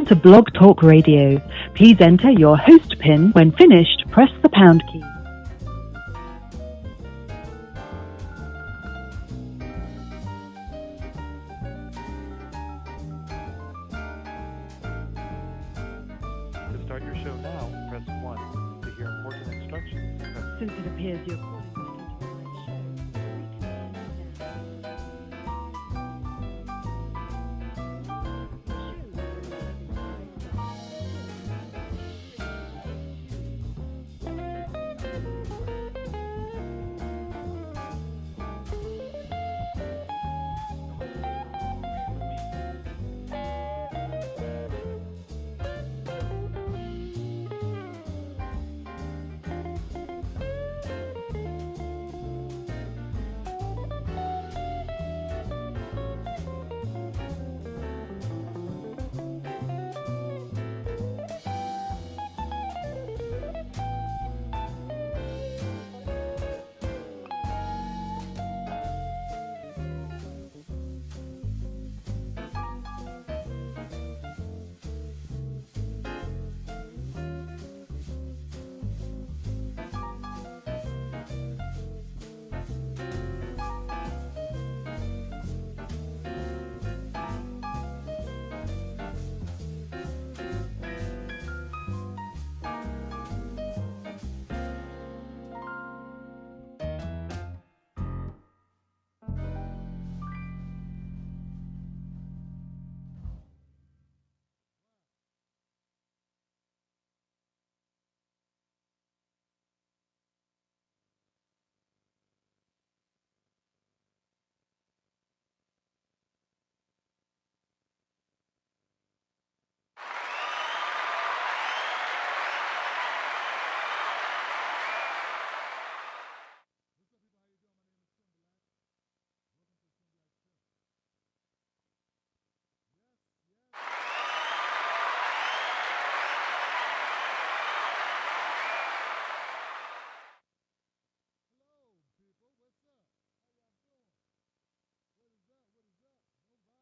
To Blog Talk Radio. Please enter your host PIN. When finished, press the pound key. To start your show now, press 1. To hear important instructions, press 2. Since it appears you're calling back into a live show,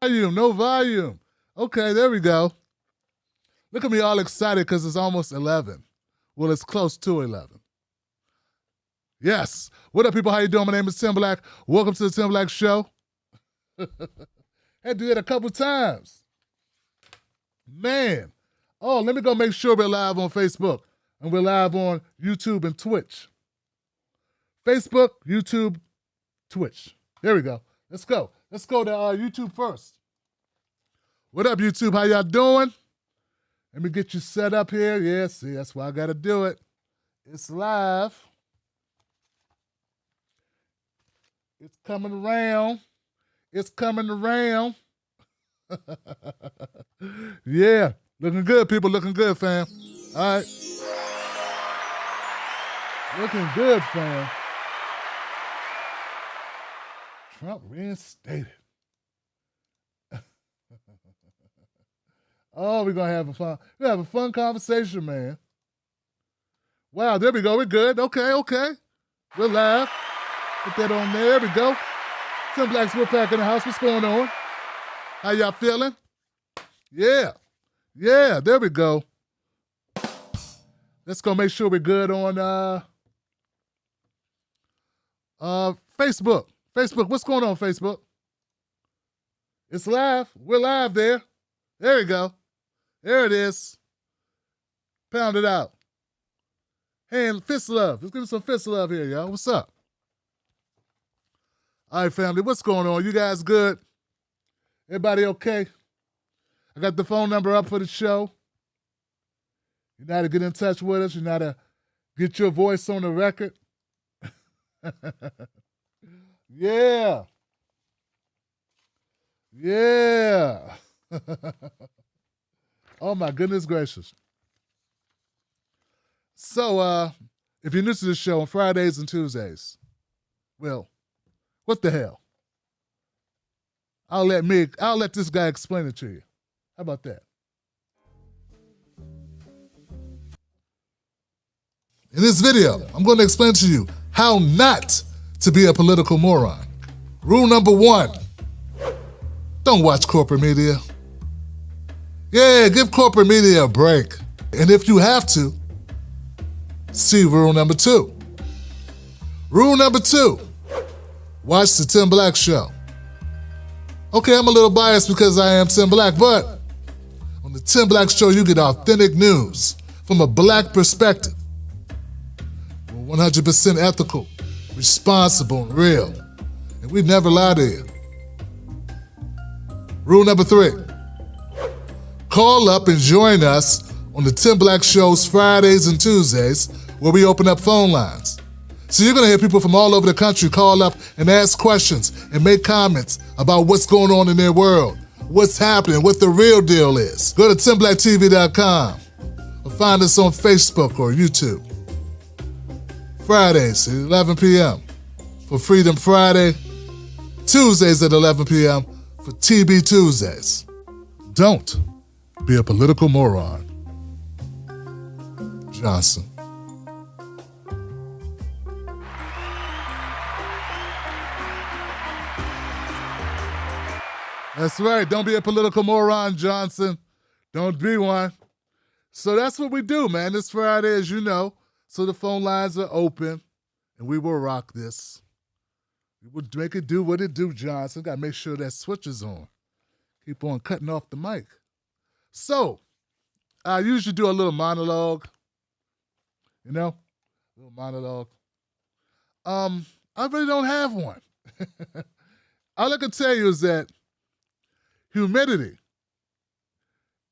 No volume. Okay, there we go. Look at me all excited because it's almost 11. Well, it's close to 11. Yes. What up, people? How you doing? My name is Tim Black. Welcome to the Tim Black Show. Had to do it a couple times. Man. Oh, let me go make sure we're live on Facebook. And we're live on YouTube and Twitch. Facebook, YouTube, Twitch. There we go. Let's go. Let's go to YouTube first. What up, YouTube? How y'all doing? Let me get you set up here. Yeah, see, that's why I got to do it. It's live. It's coming around. It's coming around. Yeah, looking good, people. Looking good, fam. All right. Looking good, fam. Trump reinstated. Oh, we're going to have a fun. We have a fun conversation, man. Wow, there we go. We're good. Okay. We're live. Put that on there. There we go. Tim Black's Wolfpack in the house. What's going on? How y'all feeling? Yeah, there we go. Let's go make sure we're good on Facebook. Facebook, what's going on, Facebook? It's live. We're live there. There we go. There it is. Pound it out. Hand, fist love. Let's give me some fist love here, y'all. What's up? All right, family, what's going on? You guys good? Everybody okay? I got the phone number up for the show. You know how to get in touch with us. You know how to get your voice on the record. Yeah. Oh, my goodness gracious. So, if you're new to the show on Fridays and Tuesdays, well, what the hell? I'll let this guy explain it to you. How about that? In this video, I'm going to explain to you how not to be a political moron. Rule number 1, don't watch corporate media. Yeah, give corporate media a break. And if you have to, see rule number 2. Rule number 2, watch the Tim Black Show. Okay, I'm a little biased because I am Tim Black, but on the Tim Black Show, you get authentic news from a black perspective. We're 100% ethical, responsible, and real. And we never lie to you. Rule number 3, call up and join us on the Tim Black Show's Fridays and Tuesdays, where we open up phone lines. So you're going to hear people from all over the country call up and ask questions and make comments about what's going on in their world, what's happening, what the real deal is. Go to TimBlackTV.com or find us on Facebook or YouTube. Fridays at 11 p.m. for Freedom Friday, Tuesdays at 11 p.m. for TB Tuesdays. Don't be a political moron. Johnson. That's right. Don't be a political moron, Johnson. Don't be one. So that's what we do, man. This Friday, as you know. So the phone lines are open, and we will rock this. We will make it do what it do, Johnson. Got to make sure that switch is on. Keep on cutting off the mic. So I usually do a little monologue. You know? A little monologue. I really don't have one. All I can tell you is that humidity.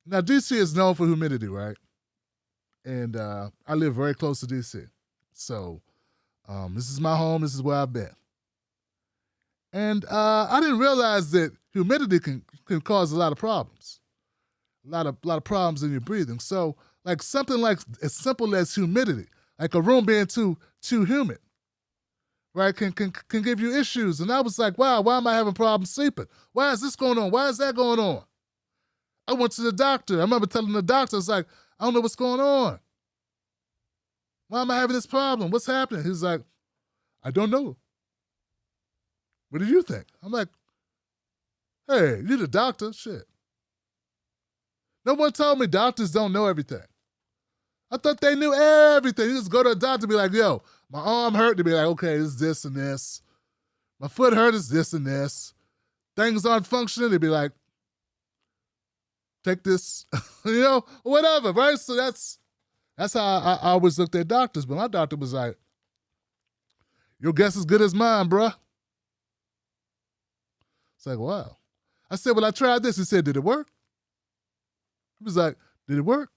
Now, D.C. is known for humidity, right? And I live very close to D.C. So this is my home. This is where I've been. And I didn't realize that humidity can cause a lot of problems. A lot of problems in your breathing. So, like something like as simple as humidity, like a room being too humid, right, can give you issues. And I was like, wow, why am I having problems sleeping? Why is this going on? Why is that going on? I went to the doctor. I remember telling the doctor, I was like, I don't know what's going on. Why am I having this problem? What's happening? He's like, I don't know. What do you think? I'm like, hey, you're the doctor. Shit. No one told me doctors don't know everything. I thought they knew everything. You just go to a doctor and be like, yo, my arm hurt. To be like, okay, it's this and this. My foot hurt is this and this. Things aren't functioning. They'd be like, take this, you know, whatever, right? So that's how I always looked at doctors. But my doctor was like, your guess is good as mine, bruh. It's like, wow. I said, well, I tried this. He said, did it work? He was like, did it work?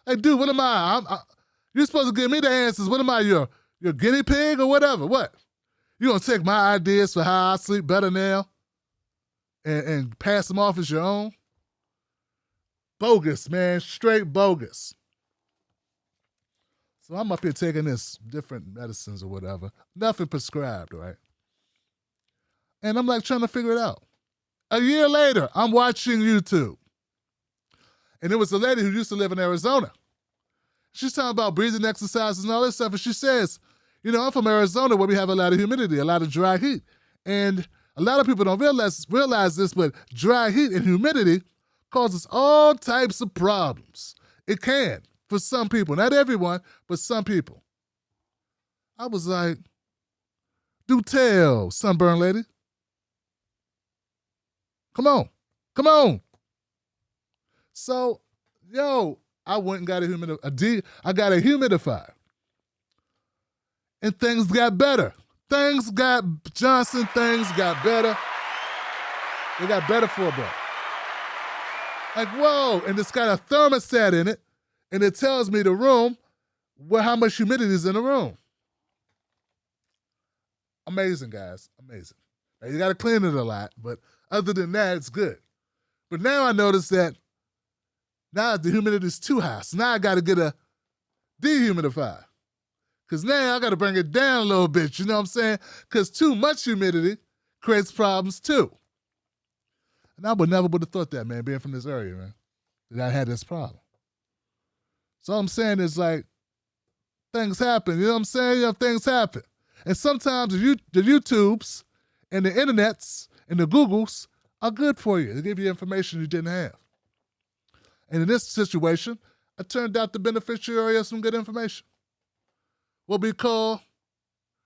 Hey, dude, what am I? You're supposed to give me the answers. What am I, your guinea pig or whatever? What? You gonna take my ideas for how I sleep better now and pass them off as your own? Bogus, man. Straight bogus. So I'm up here taking this different medicines or whatever. Nothing prescribed, right? And I'm like trying to figure it out. A year later, I'm watching YouTube. And there was a lady who used to live in Arizona. She's talking about breathing exercises and all this stuff. And she says, you know, I'm from Arizona where we have a lot of humidity, a lot of dry heat. And a lot of people don't realize this, but dry heat and humidity causes all types of problems. It can, for some people. Not everyone, but some people. I was like, do tell, sunburn lady. Come on. Come on. So, yo, I went and got I got a humidifier. And things got better. Things got better. They got better for a bit. Like, whoa, and it's got a thermostat in it, and it tells me the room, how much humidity is in the room. Amazing, guys, amazing. Now, you got to clean it a lot, but other than that, it's good. But now I notice that now the humidity is too high, so now I got to get a dehumidifier. Because now I got to bring it down a little bit, you know what I'm saying? Because too much humidity creates problems too. And I would never have thought that, man, being from this area, man, that I had this problem. So all I'm saying is, like, things happen, you know what I'm saying? You know, things happen. And sometimes the YouTubes and the internets and the Googles are good for you. They give you information you didn't have. And in this situation, I turned out the beneficiary of some good information. What we call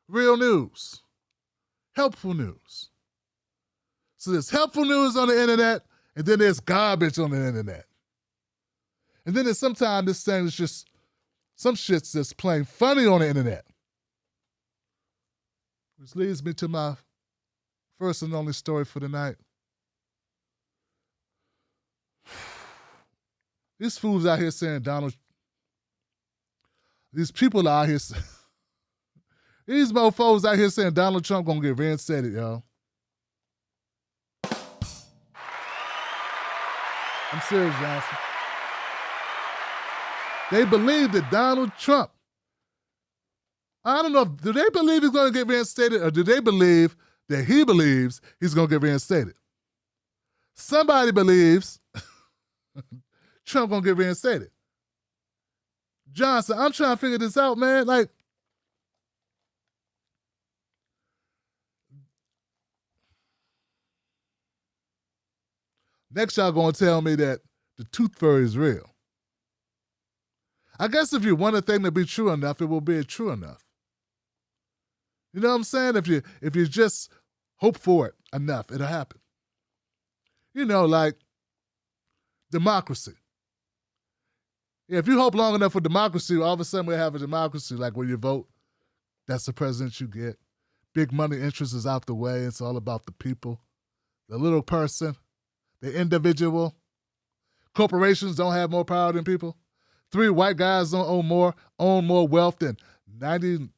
real news, helpful news. So there's helpful news on the internet, and then there's garbage on the internet. And then there's sometimes this thing is just, some shit's just plain funny on the internet. Which leads me to my first and only story for the night. These fools out here saying these people out here, these mofos out here saying Donald Trump gonna get reinstated, y'all. I'm serious, Johnson. They believe that Donald Trump, I don't know, do they believe he's going to get reinstated, or do they believe that he believes he's going to get reinstated? Somebody believes Trump going to get reinstated. Johnson, I'm trying to figure this out, man. Like, next y'all going to tell me that the tooth fairy is real. I guess if you want a thing to be true enough, it will be true enough. You know what I'm saying? If you just hope for it enough, it'll happen. You know, like democracy. If you hope long enough for democracy, all of a sudden we have a democracy, like where you vote, that's the president you get. Big money interest is out the way. It's all about the people, the little person, the individual. Corporations don't have more power than people. 3 white guys don't own more wealth than 50%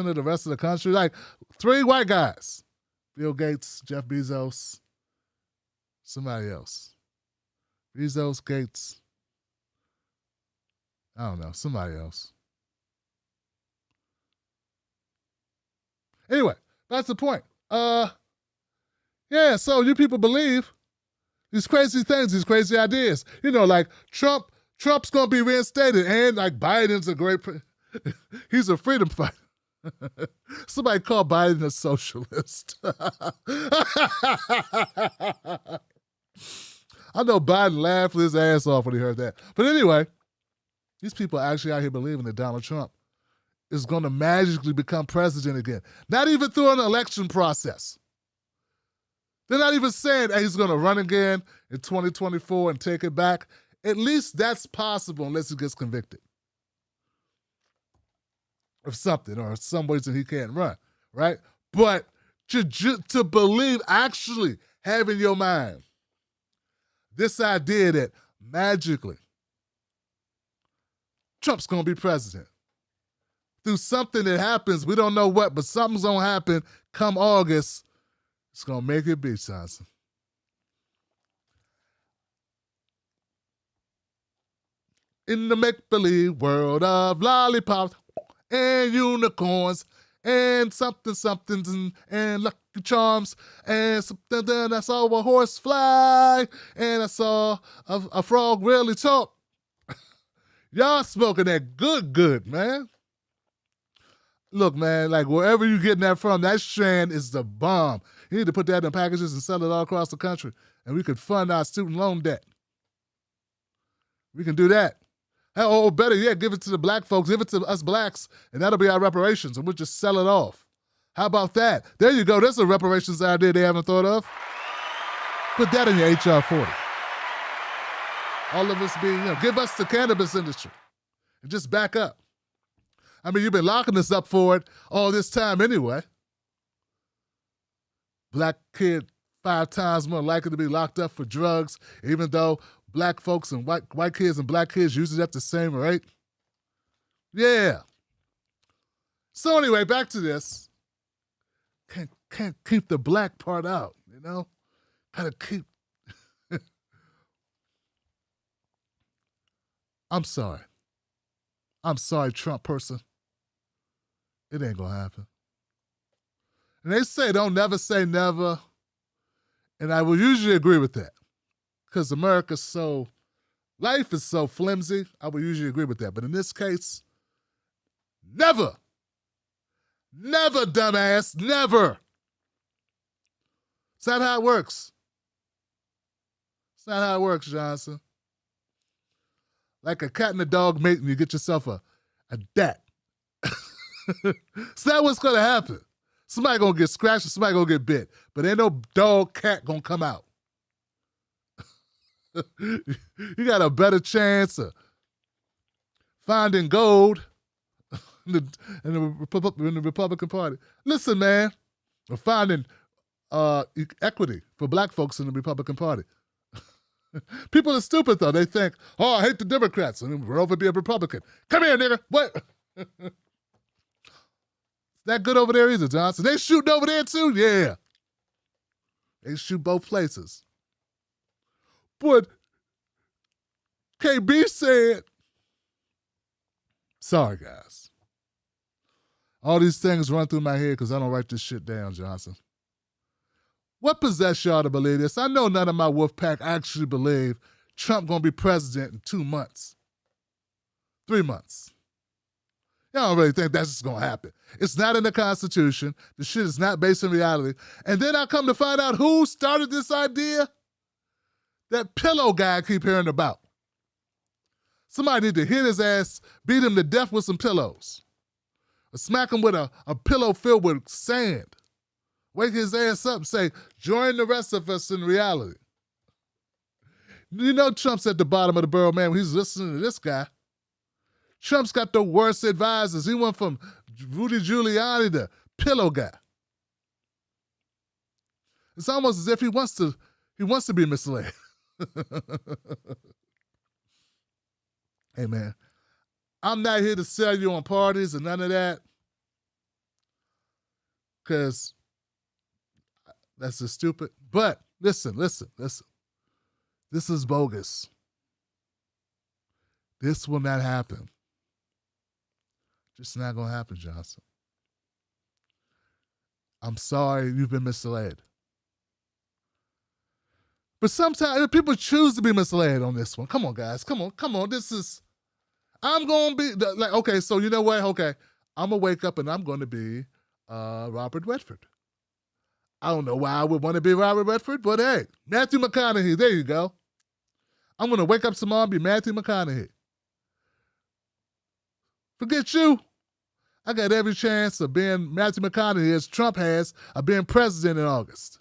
of the rest of the country. Like 3 white guys. Bill Gates, Jeff Bezos, somebody else. Bezos, Gates, I don't know, somebody else. Anyway, that's the point. Yeah, so you people believe these crazy things, these crazy ideas. You know, like Trump's going to be reinstated, and like Biden's a great, he's a freedom fighter. Somebody called Biden a socialist. I know Biden laughed his ass off when he heard that. But anyway, these people are actually out here believing that Donald Trump is going to magically become president again. Not even through an election process. They're not even saying hey, he's going to run again in 2024 and take it back. At least that's possible unless he gets convicted of something or some reason he can't run, right? But to believe, actually have in your mind this idea that magically Trump's going to be president through something that happens, we don't know what, but something's going to happen come August, it's going to make it be, Johnson. In the make-believe world of lollipops and unicorns and somethings and lucky charms and something, then I saw a horse fly and I saw a frog really talk. Y'all smoking that good, man. Look, man, like wherever you getting that from, that strand is the bomb. You need to put that in packages and sell it all across the country, and we could fund our student loan debt. We can do that. Or better yet, give it to the black folks, give it to us blacks, and that'll be our reparations, and we'll just sell it off. How about that? There you go. That's a reparations idea they haven't thought of. Put that in your HR 40. All of us give us the cannabis industry and just back up. I mean, you've been locking us up for it all this time anyway. Black kid 5 times more likely to be locked up for drugs, even though black folks and white kids and black kids usually at the same rate. Yeah. So anyway, back to this. Can't keep the black part out, you know? Gotta keep. I'm sorry. Trump person. It ain't gonna happen. And they say don't never say never. And I will usually agree with that. Because life is so flimsy, I would usually agree with that. But in this case, never. Never, dumbass, never. It's not how it works. It's not how it works, Johnson. Like a cat and a dog mating, you get yourself a dat. It's not what's going to happen. Somebody going to get scratched or somebody going to get bit. But ain't no dog, cat going to come out. You got a better chance of finding gold in the Republican Party. Listen, man, we're finding equity for black folks in the Republican Party. People are stupid, though. They think, oh, I hate the Democrats, and we're over to be a Republican. Come here, nigga. What? It's not good over there either, Johnson. They shooting over there, too? Yeah. They shoot both places. But KB said, sorry, guys. All these things run through my head because I don't write this shit down, Johnson. What possessed y'all to believe this? I know none of my wolf pack actually believe Trump going to be president in 2 months. 3 months. Y'all don't really think that's just going to happen. It's not in the Constitution. The shit is not based in reality. And then I come to find out who started this idea. That pillow guy I keep hearing about. Somebody need to hit his ass, beat him to death with some pillows. Or smack him with a pillow filled with sand. Wake his ass up and say, join the rest of us in reality. You know Trump's at the bottom of the barrel, man, when he's listening to this guy. Trump's got the worst advisors. He went from Rudy Giuliani to pillow guy. It's almost as if he wants to be misled. Hey, man, I'm not here to sell you on parties and none of that, because that's just stupid. But listen. This is bogus. This will not happen. Just not going to happen, Johnson. I'm sorry you've been misled. But sometimes people choose to be misled on this one. Come on, guys. Come on. I'm going to be, like, okay, so you know what? Okay, I'm going to wake up and I'm going to be Robert Redford. I don't know why I would want to be Robert Redford, but hey, Matthew McConaughey, there you go. I'm going to wake up tomorrow and be Matthew McConaughey. Forget you. I got every chance of being Matthew McConaughey as Trump has of being president in August.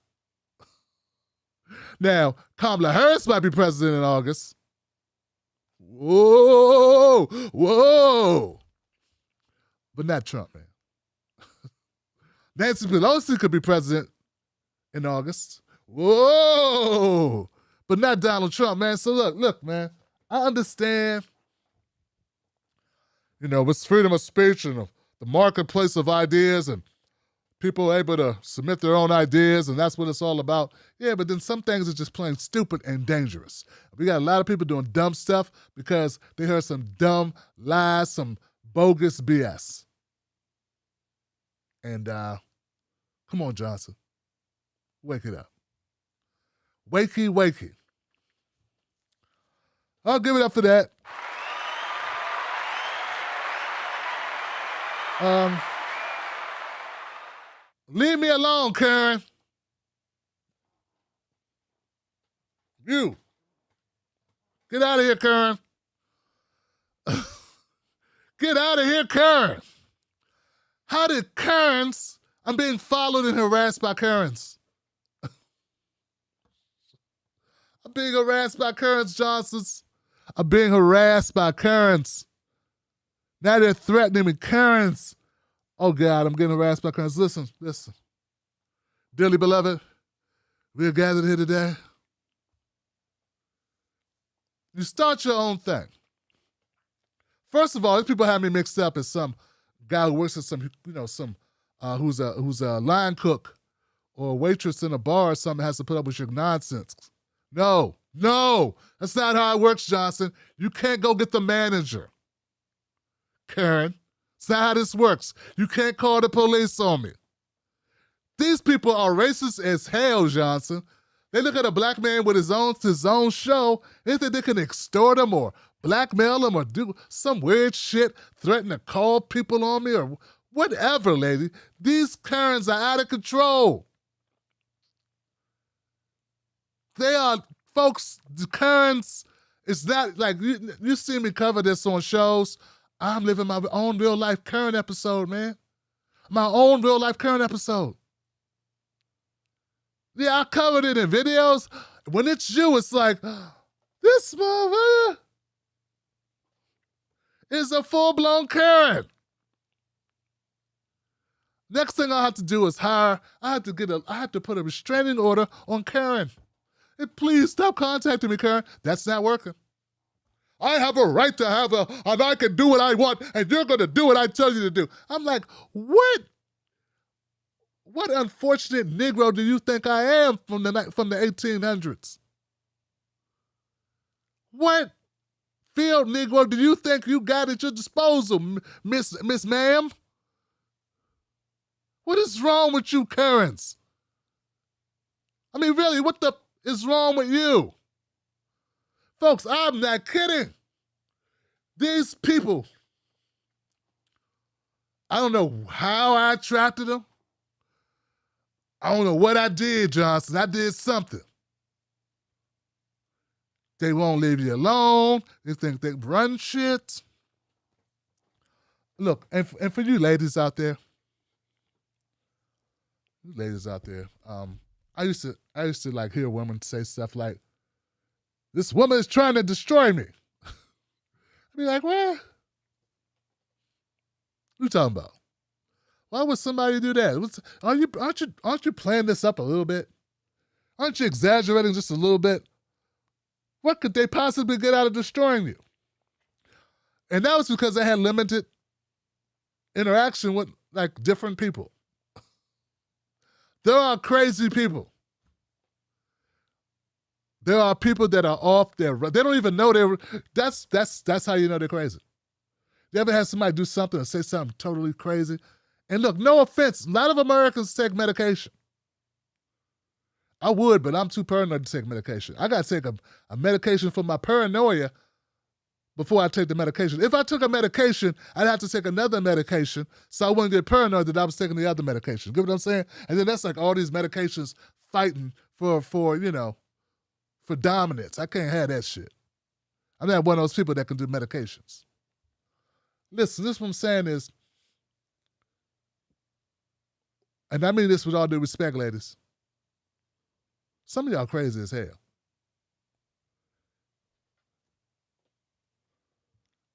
Now, Kamala Harris might be president in August. Whoa. But not Trump, man. Nancy Pelosi could be president in August. Whoa. But not Donald Trump, man. So look, man, I understand, with freedom of speech and the marketplace of ideas and people able to submit their own ideas, and that's what it's all about. Yeah, but then some things are just plain stupid and dangerous. We got a lot of people doing dumb stuff because they heard some dumb lies, some bogus BS. And come on, Johnson. Wake it up. Wakey. I'll give it up for that. Leave me alone, Karen. You. Get out of here, Karen. Get out of here, Karen. How did Karens... I'm being followed and harassed by Karens. I'm being harassed by Karens, Johnsons. I'm being harassed by Karens. Now they're threatening me. Karens. Oh, God, I'm getting harassed by Karens. Listen. Dearly beloved, we are gathered here today. You start your own thing. First of all, these people have me mixed up as some guy who works at who's a line cook or a waitress in a bar or something has to put up with your nonsense. No, that's not how it works, Johnson. You can't go get the manager. Karen, that's not how this works. You can't call the police on me. These people are racist as hell, Johnson. They look at a black man with his own show, they think they can extort him or blackmail him or do some weird shit, threaten to call people on me or whatever, lady. These Karens are out of control. they are, folks, the Karens, it's not like, you see me cover this on shows. I'm living my own real life Karen episode, man. My own real life Karen episode. Yeah, I covered it in videos. When it's you, it's like, this motherfucker is a full-blown Karen. Next thing I have to do is I have to put a restraining order on Karen. And please stop contacting me, Karen. That's not working. I have a right to and I can do what I want, and you're going to do what I tell you to do. I'm like, what? What unfortunate Negro do you think I am from the 1800s? What field Negro do you think you got at your disposal, Miss Ma'am? What is wrong with you, Karens? I mean, really, what the is wrong with you? Folks, I'm not kidding. These people, I don't know how I attracted them. I don't know what I did, Johnson. I did something. They won't leave you alone. They think they run shit. Look, and for you ladies out there, I used to like hear women say stuff like, "This woman is trying to destroy me." I'd be like, "What? What you talking about? Why would somebody do that? Aren't you playing this up a little bit? Aren't you exaggerating just a little bit? What could they possibly get out of destroying you?" And that was because they had limited interaction with like different people. There are crazy people. There are people that are off their, they don't even know that's how you know they're crazy. You ever had somebody do something or say something totally crazy? And look, no offense, a lot of Americans take medication. I would, but I'm too paranoid to take medication. I got to take a medication for my paranoia before I take the medication. If I took a medication, I'd have to take another medication so I wouldn't get paranoid that I was taking the other medication. Get what I'm saying? And then that's like all these medications fighting for dominance. I can't have that shit. I'm not one of those people that can do medications. Listen, this what I'm saying is, and I mean this with all due respect, ladies, some of y'all crazy as hell.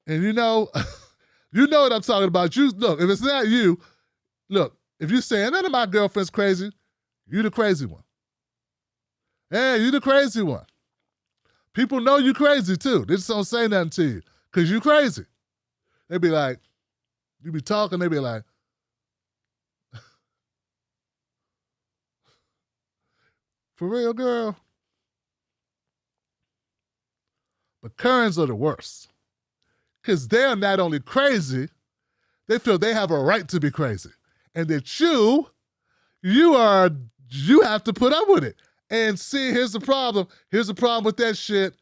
And you know what I'm talking about. You look, if it's not you, look, if you say none of my girlfriend's crazy, you the crazy one. Hey, you the crazy one. People know you crazy too. They just don't say nothing to you because you crazy. They be like, you be talking, they be like, for real, girl? But Karens are the worst. Because they're not only crazy, they feel they have a right to be crazy. And that you have to put up with it. And see, here's the problem. Here's the problem with that shit.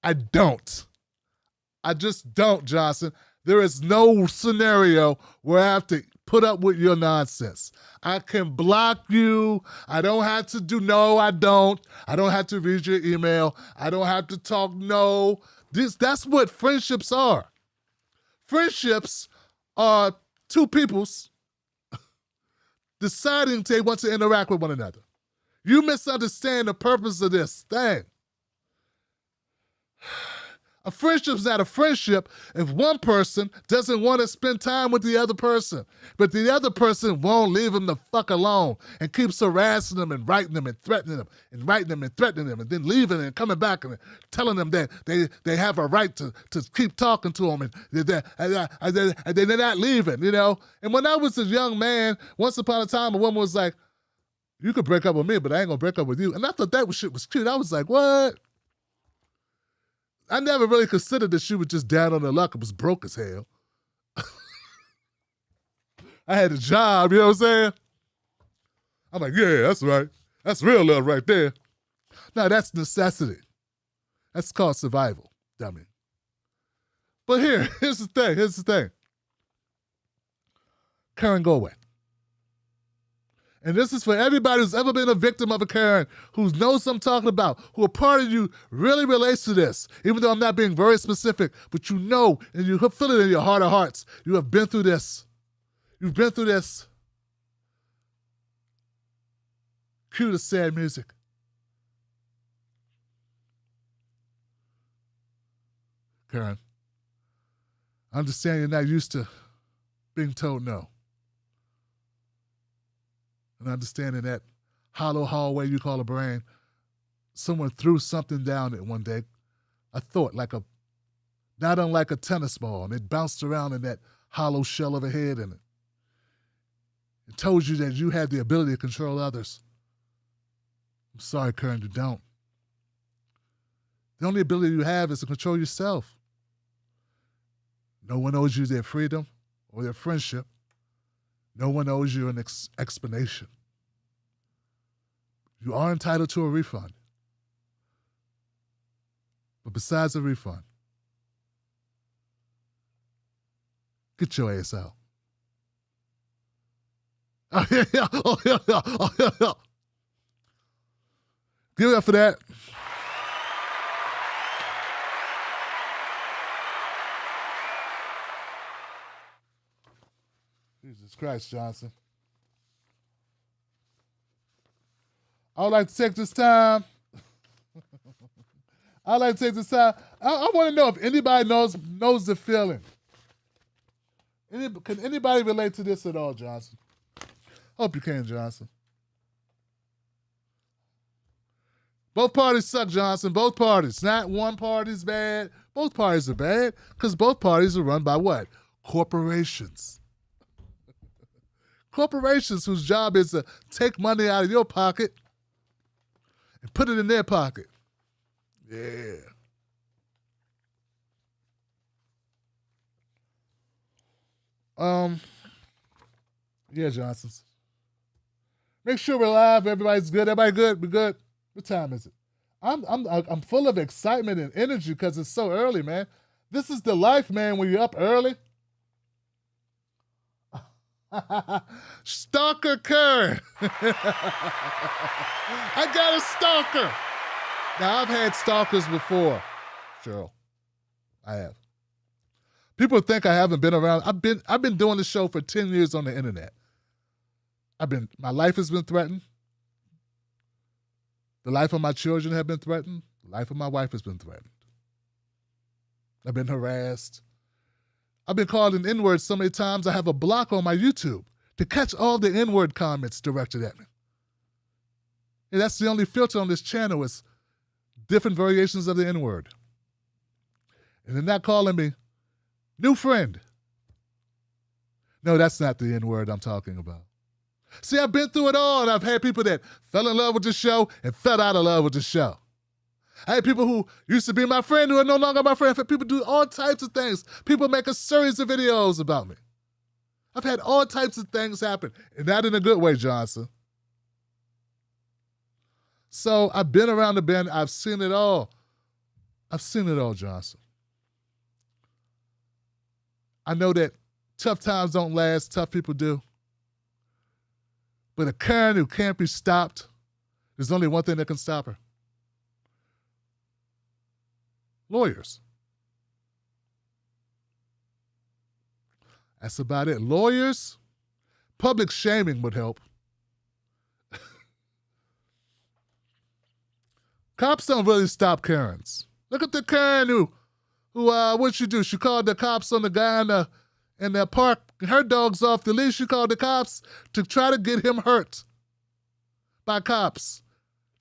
I don't. I just don't, Johnson. There is no scenario where I have to put up with your nonsense. I can block you. I don't have to I don't have to read your email. I don't have to talk, no. That's what friendships are. Friendships are two peoples deciding they want to interact with one another. You misunderstand the purpose of this thing. A friendship's not a friendship if one person doesn't want to spend time with the other person, but the other person won't leave them the fuck alone and keeps harassing them and writing them and threatening them and writing them and threatening them and then leaving and coming back and telling them that they have a right to keep talking to them and they're not leaving, you know? And when I was a young man, once upon a time, a woman was like, "You could break up with me, but I ain't gonna break up with you." And I thought that shit was cute. I was like, what? I never really considered that she was just down on her luck and was broke as hell. I had a job, you know what I'm saying? I'm like, yeah, that's right. That's real love right there. No, that's necessity. That's called survival, dummy. But here's the thing. Karen, go away. And this is for everybody who's ever been a victim of a Karen, who knows what I'm talking about, who a part of you really relates to this, even though I'm not being very specific, but you know, and you feel it in your heart of hearts. You have been through this. You've been through this. Cue the sad music. Karen, I understand you're not used to being told no. And understanding that hollow hallway you call a brain, someone threw something down it one day, a thought, not unlike a tennis ball, and it bounced around in that hollow shell of a head, and it told you that you had the ability to control others. I'm sorry, Karen, you don't. The only ability you have is to control yourself. No one owes you their freedom or their friendship. No one owes you an explanation. You are entitled to a refund. But besides the refund, get your ass out. Oh, yeah. Give it up for that. Jesus Christ, Johnson. I would like to take this time. I want to know if anybody knows the feeling. Can anybody relate to this at all, Johnson? Hope you can, Johnson. Both parties suck, Johnson. Both parties. Not one party's bad. Both parties are bad because both parties are run by what? Corporations. Corporations whose job is to take money out of your pocket and put it in their pocket. Yeah. Yeah, Johnsons. Make sure we're live. Everybody's good. Everybody good? We good? What time is it? I'm full of excitement and energy because it's so early, man. This is the life, man, when you're up early. Stalker Karen. I got a stalker. Now, I've had stalkers before, Cheryl. I have. People think I haven't been around. I've been doing the show for 10 years on the internet. My life has been threatened. The life of my children have been threatened. The life of my wife has been threatened. I've been harassed. I've been called an N-word so many times I have a block on my YouTube to catch all the N-word comments directed at me. And that's the only filter on this channel is different variations of the N-word. And they're not calling me new friend. No, that's not the N-word I'm talking about. See, I've been through it all, and I've had people that fell in love with the show and fell out of love with the show. I had people who used to be my friend who are no longer my friend. People do all types of things. People make a series of videos about me. I've had all types of things happen, and not in a good way, Johnson. So I've been around the bend. I've seen it all. I've seen it all, Johnson. I know that tough times don't last. Tough people do. But a Karen who can't be stopped, there's only one thing that can stop her. Lawyers. That's about it. Lawyers, public shaming would help. Cops don't really stop Karens. Look at the Karen who what'd she do? She called the cops on the guy in the park. Her dog's off the leash. She called the cops to try to get him hurt by cops.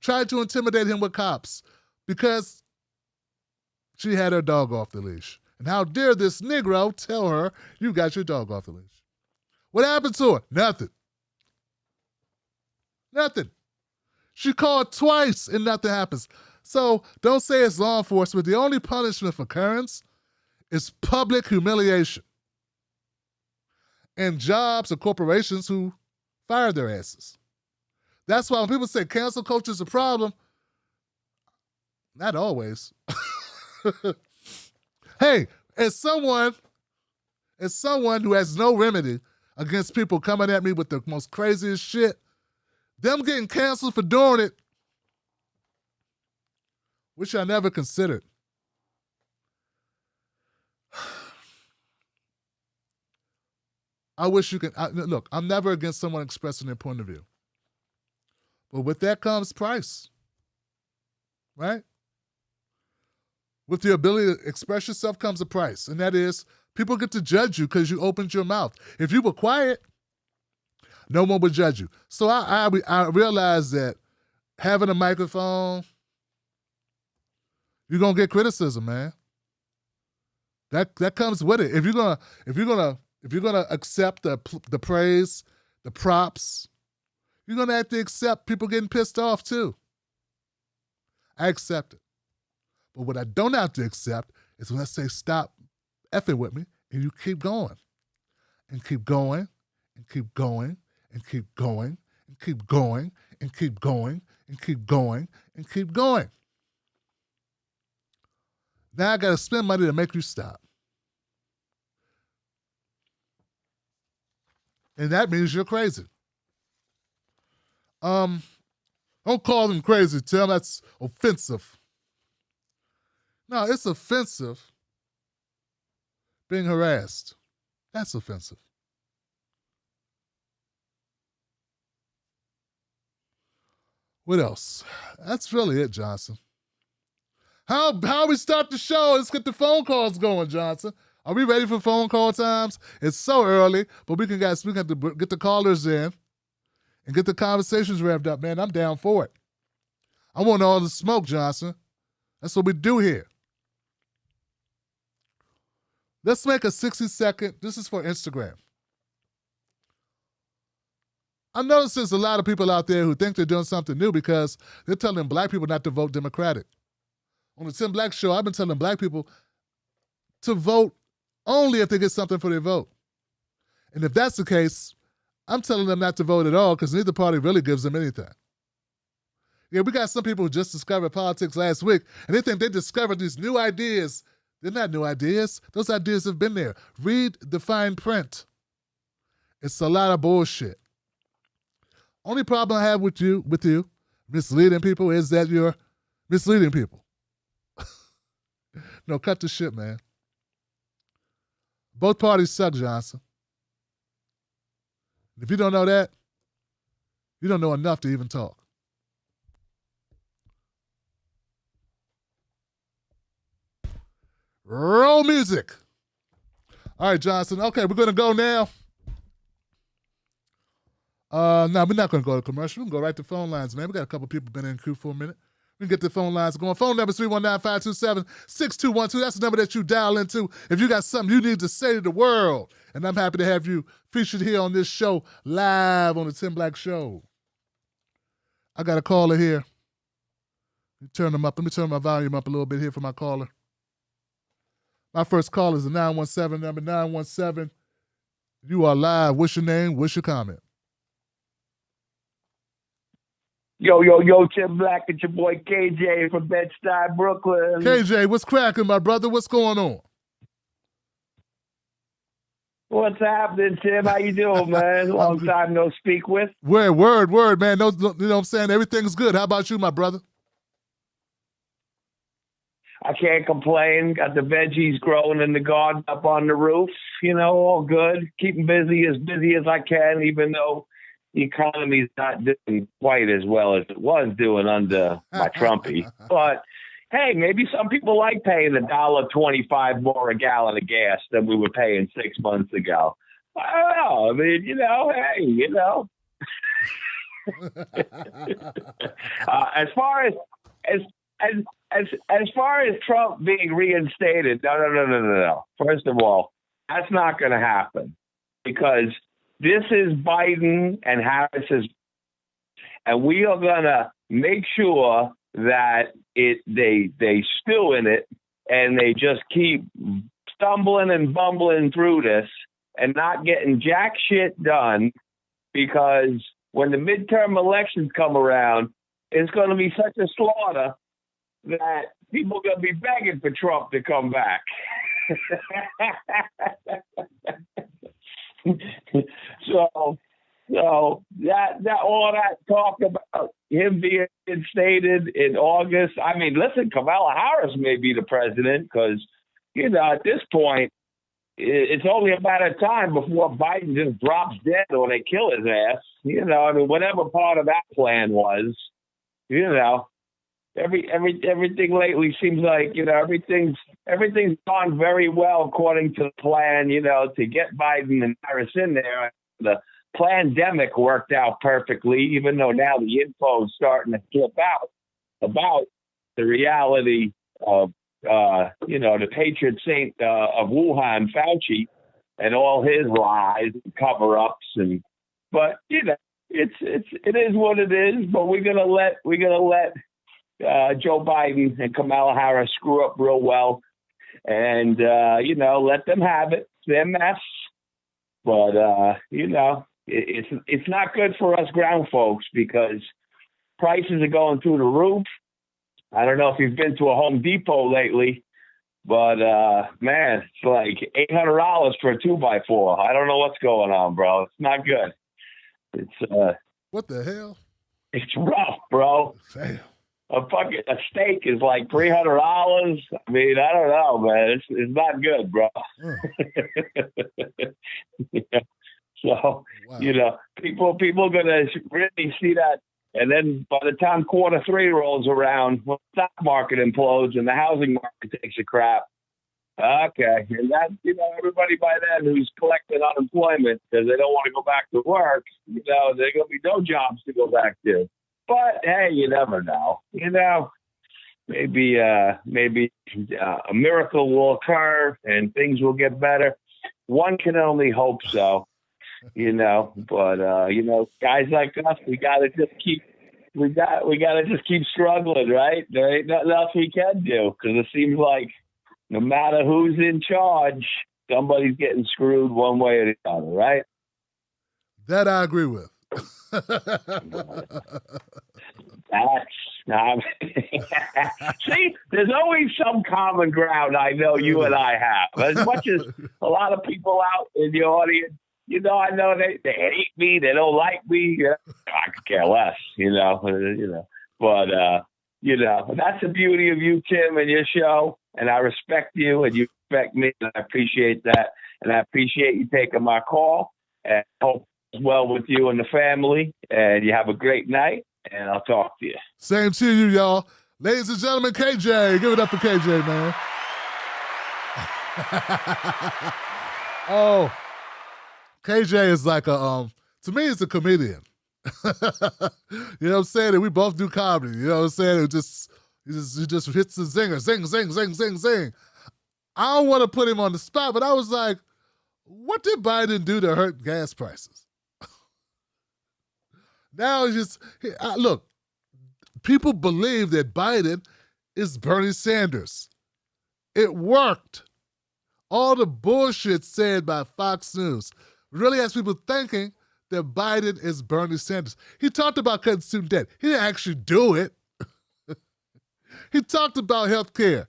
Tried to intimidate him with cops because she had her dog off the leash. And how dare this Negro tell her you got your dog off the leash? What happened to her? Nothing. Nothing. She called twice and nothing happens. So don't say it's law enforcement. The only punishment for Karens is public humiliation. And jobs or corporations who fire their asses. That's why when people say cancel culture is a problem, not always. Hey, as someone who has no remedy against people coming at me with the most craziest shit, Them getting canceled for doing it, which I never considered. I wish you can. Look, I'm never against someone expressing their point of view. But with that comes price, right? With the ability to express yourself comes a price, and that is people get to judge you because you opened your mouth. If you were quiet, no one would judge you. So I realized that having a microphone, you're gonna get criticism, man. That comes with it. If you're gonna accept the praise, the props, you're gonna have to accept people getting pissed off too. I accept it. But what I don't have to accept is when I say stop effing with me and you keep going. And keep going, and keep going, and keep going, and keep going, and keep going, and keep going, and keep going. Now I gotta spend money to make you stop. And that means you're crazy. Don't call them crazy, Tim. That's offensive. No, it's offensive being harassed. That's offensive. What else? That's really it, Johnson. How we start the show? Let's get the phone calls going, Johnson. Are we ready for phone call times? It's so early, but we have to get the callers in and get the conversations revved up, man. I'm down for it. I want all the smoke, Johnson. That's what we do here. Let's make a 60-second. This is for Instagram. I notice there's a lot of people out there who think they're doing something new because they're telling black people not to vote Democratic. On the Tim Black Show, I've been telling black people to vote only if they get something for their vote. And if that's the case, I'm telling them not to vote at all because neither party really gives them anything. Yeah, we got some people who just discovered politics last week, and they think they discovered these new ideas. They're not new ideas. Those ideas have been there. Read the fine print. It's a lot of bullshit. Only problem I have with you misleading people is that you're misleading people. No, cut the shit, man. Both parties suck, Johnson. If you don't know that, you don't know enough to even talk. Roll music. All right, Johnson. Okay, we're going to go now. No, we're not going to go to commercial. We can go right to phone lines, man. We got a couple people been in queue for a minute. We can get the phone lines going. Phone number is 319-527-6212. That's the number that you dial into if you got something you need to say to the world. And I'm happy to have you featured here on this show, live on the Tim Black Show. I got a caller here. Let me turn them up. Let me turn my volume up a little bit here for my caller. My first call is the 917, number 917. You are live. What's your name? What's your comment? Yo, Tim Black, it's your boy KJ from Bed-Stuy, Brooklyn. KJ, what's cracking, my brother? What's going on? What's happening, Tim? How you doing, man? Long time no speak with. Word, man. No, you know what I'm saying? Everything's good. How about you, my brother? I can't complain. Got the veggies growing in the garden up on the roof. You know, all good. Keeping busy as I can, even though the economy's not doing quite as well as it was doing under my Trumpy. But hey, maybe some people like paying $1.25 more a gallon of gas than we were paying 6 months ago. I don't know. I mean, hey. As far as Trump being reinstated, no. First of all, that's not going to happen because this is Biden and Harris's, and we are going to make sure that they stew in it and they just keep stumbling and bumbling through this and not getting jack shit done, because when the midterm elections come around, it's going to be such a slaughter that people are going to be begging for Trump to come back. So, So that all that talk about him being instated in August. I mean, listen, Kamala Harris may be the president because, at this point, it's only a matter of time before Biden just drops dead or they kill his ass. I mean, whatever part of that plan was, everything lately seems like, everything's gone very well according to the plan, to get Biden and Harris in there. The pandemic worked out perfectly, even though now the info is starting to slip out about the reality of, the patron saint of Wuhan, Fauci, and all his lies and cover-ups. But it is what it is. But we're gonna let Joe Biden and Kamala Harris screw up real well, and let them have it. It's their mess. But it's not good for us ground folks because prices are going through the roof. I don't know if you've been to a Home Depot lately, but man, it's like $800 for a 2x4. I don't know what's going on, bro. It's not good. It's what the hell? It's rough, bro. Damn. A steak is like $300. I mean, I don't know, man. It's not good, bro. Yeah. So, wow. People gonna really see that. And then by the time quarter three rolls around, when the stock market implodes and the housing market takes a crap, okay. And that, everybody by then who's collecting unemployment because they don't want to go back to work, there are going to be no jobs to go back to. But hey, you never know. Maybe a miracle will occur and things will get better. One can only hope so. But guys like us, we gotta just keep struggling, right? There ain't nothing else we can do because it seems like no matter who's in charge, somebody's getting screwed one way or the other, right? That I agree with. See, there's always some common ground I know you and I have. As much as a lot of people out in the audience, I know they hate me, they don't like me. I could care less, But that's the beauty of you, Tim, and your show. And I respect you, and you respect me, and I appreciate that. And I appreciate you taking my call. And I hope it's well with you and the family. And you have a great night. And I'll talk to you. Same to you, y'all. Ladies and gentlemen, KJ. Give it up for KJ, man. Oh, KJ is like to me, he's a comedian. You know what I'm saying? And we both do comedy. You know what I'm saying? He just hits the zinger. Zing, zing, zing, zing, zing. I don't want to put him on the spot, but I was like, what did Biden do to hurt gas prices? Now it's just, look, people believe that Biden is Bernie Sanders. It worked. All the bullshit said by Fox News really has people thinking that Biden is Bernie Sanders. He talked about cutting student debt. He didn't actually do it. He talked about health care.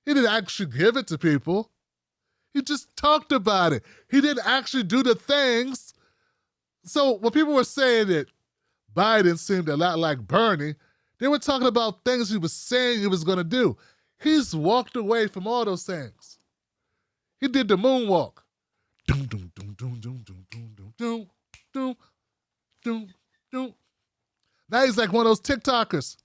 He didn't actually give it to people. He just talked about it. He didn't actually do the things. So when people were saying that Biden seemed a lot like Bernie, they were talking about things he was saying he was going to do. He's walked away from all those things. He did the moonwalk. Doom, doom, doom, doom, doom, doom, doom, doom, doom, doom, doom. Now he's like one of those TikTokers.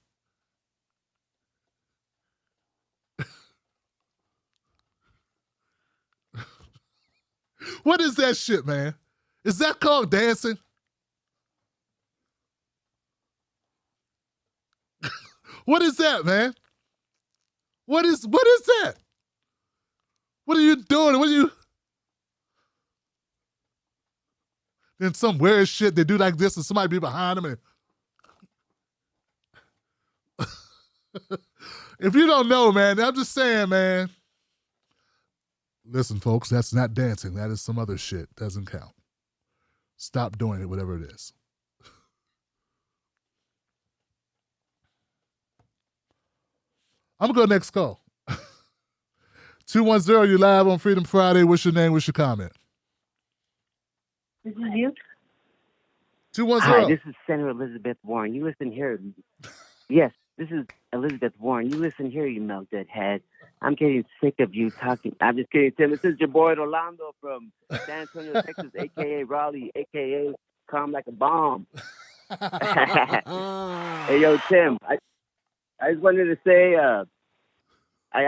What is that shit, man? Is that called dancing? What is that, man? What is that? What are you doing? What are you? Then some weird shit they do like this and somebody be behind them. And if you don't know, man, I'm just saying, man. Listen, folks, that's not dancing. That is some other shit. Doesn't count. Stop doing it, whatever it is. I'm going to go next call. 210, you live on Freedom Friday. What's your name? What's your comment? This is you. Hi, 210. this is Senator Elizabeth Warren. You listen here. Yes, this is Elizabeth Warren. You listen here, you melted head. I'm getting sick of you talking. I'm just kidding, Tim. This is your boy Rolando from San Antonio, Texas, a.k.a. Raleigh, a.k.a. Calm Like a Bomb. Hey, yo, Tim, I just wanted to say I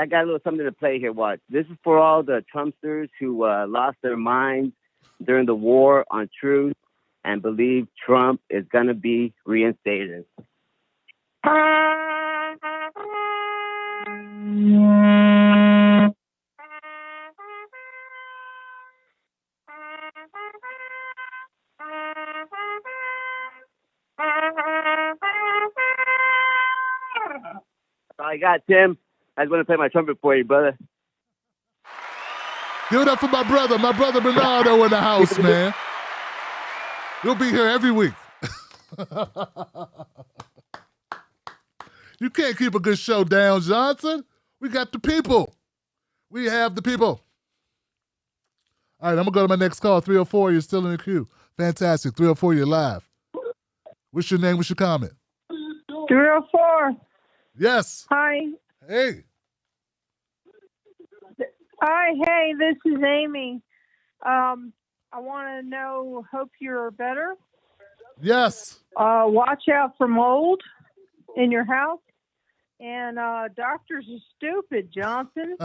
got a little something to play here. Watch. This is for all the Trumpsters who lost their minds during the war on truth and believe Trump is going to be reinstated. That's all I got, Tim. I just want to play my trumpet for you, brother. Give it up for my brother Bernardo in the house, man. He'll be here every week. You can't keep a good show down, Johnson. We got the people. We have the people. All right, I'm going to go to my next call. 304, you're still in the queue. Fantastic. 304, you're live. What's your name? What's your comment? 304. Yes. Hi. Hey. Hi, hey, this is Amy. I want to know, hope you're better. Yes. Watch out for mold in your house. And doctors are stupid, Johnson.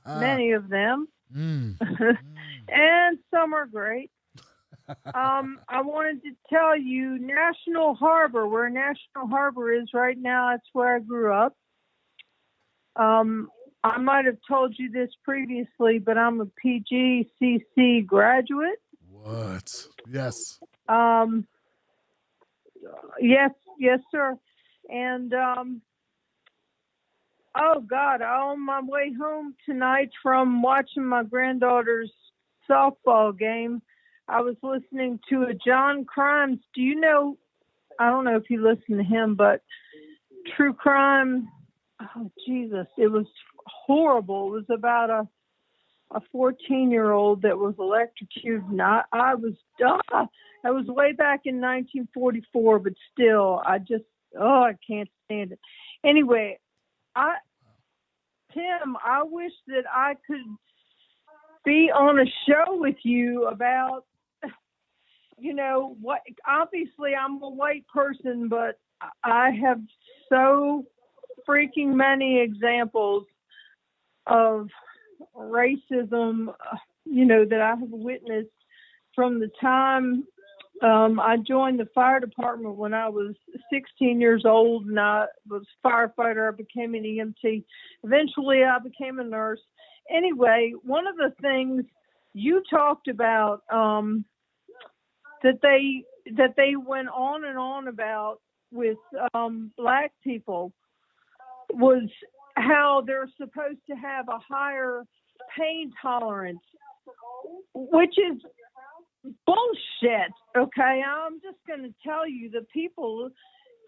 Many of them. And some are great. I wanted to tell you, National Harbor, where National Harbor is right now, that's where I grew up. I might have told you this previously, but I'm a PGCC graduate. What? Yes. Yes, sir. And oh God, on my way home tonight from watching my granddaughter's softball game, I was listening to a John Crimes. Do you know? I don't know if you listen to him, but True Crime. Oh Jesus, it was horrible. It was about a 14-year-old that was electrocuted. And I was that was way back in 1944, but still, I can't stand it. Anyway, Tim, I wish that I could be on a show with you about, what, obviously I'm a white person, but I have so freaking many examples of racism, that I have witnessed from the time I joined the fire department when I was 16 years old, and I was a firefighter. I became an EMT. Eventually, I became a nurse. Anyway, one of the things you talked about that they went on and on about with black people was how they're supposed to have a higher pain tolerance, which is bullshit. Okay, I'm just going to tell you, the people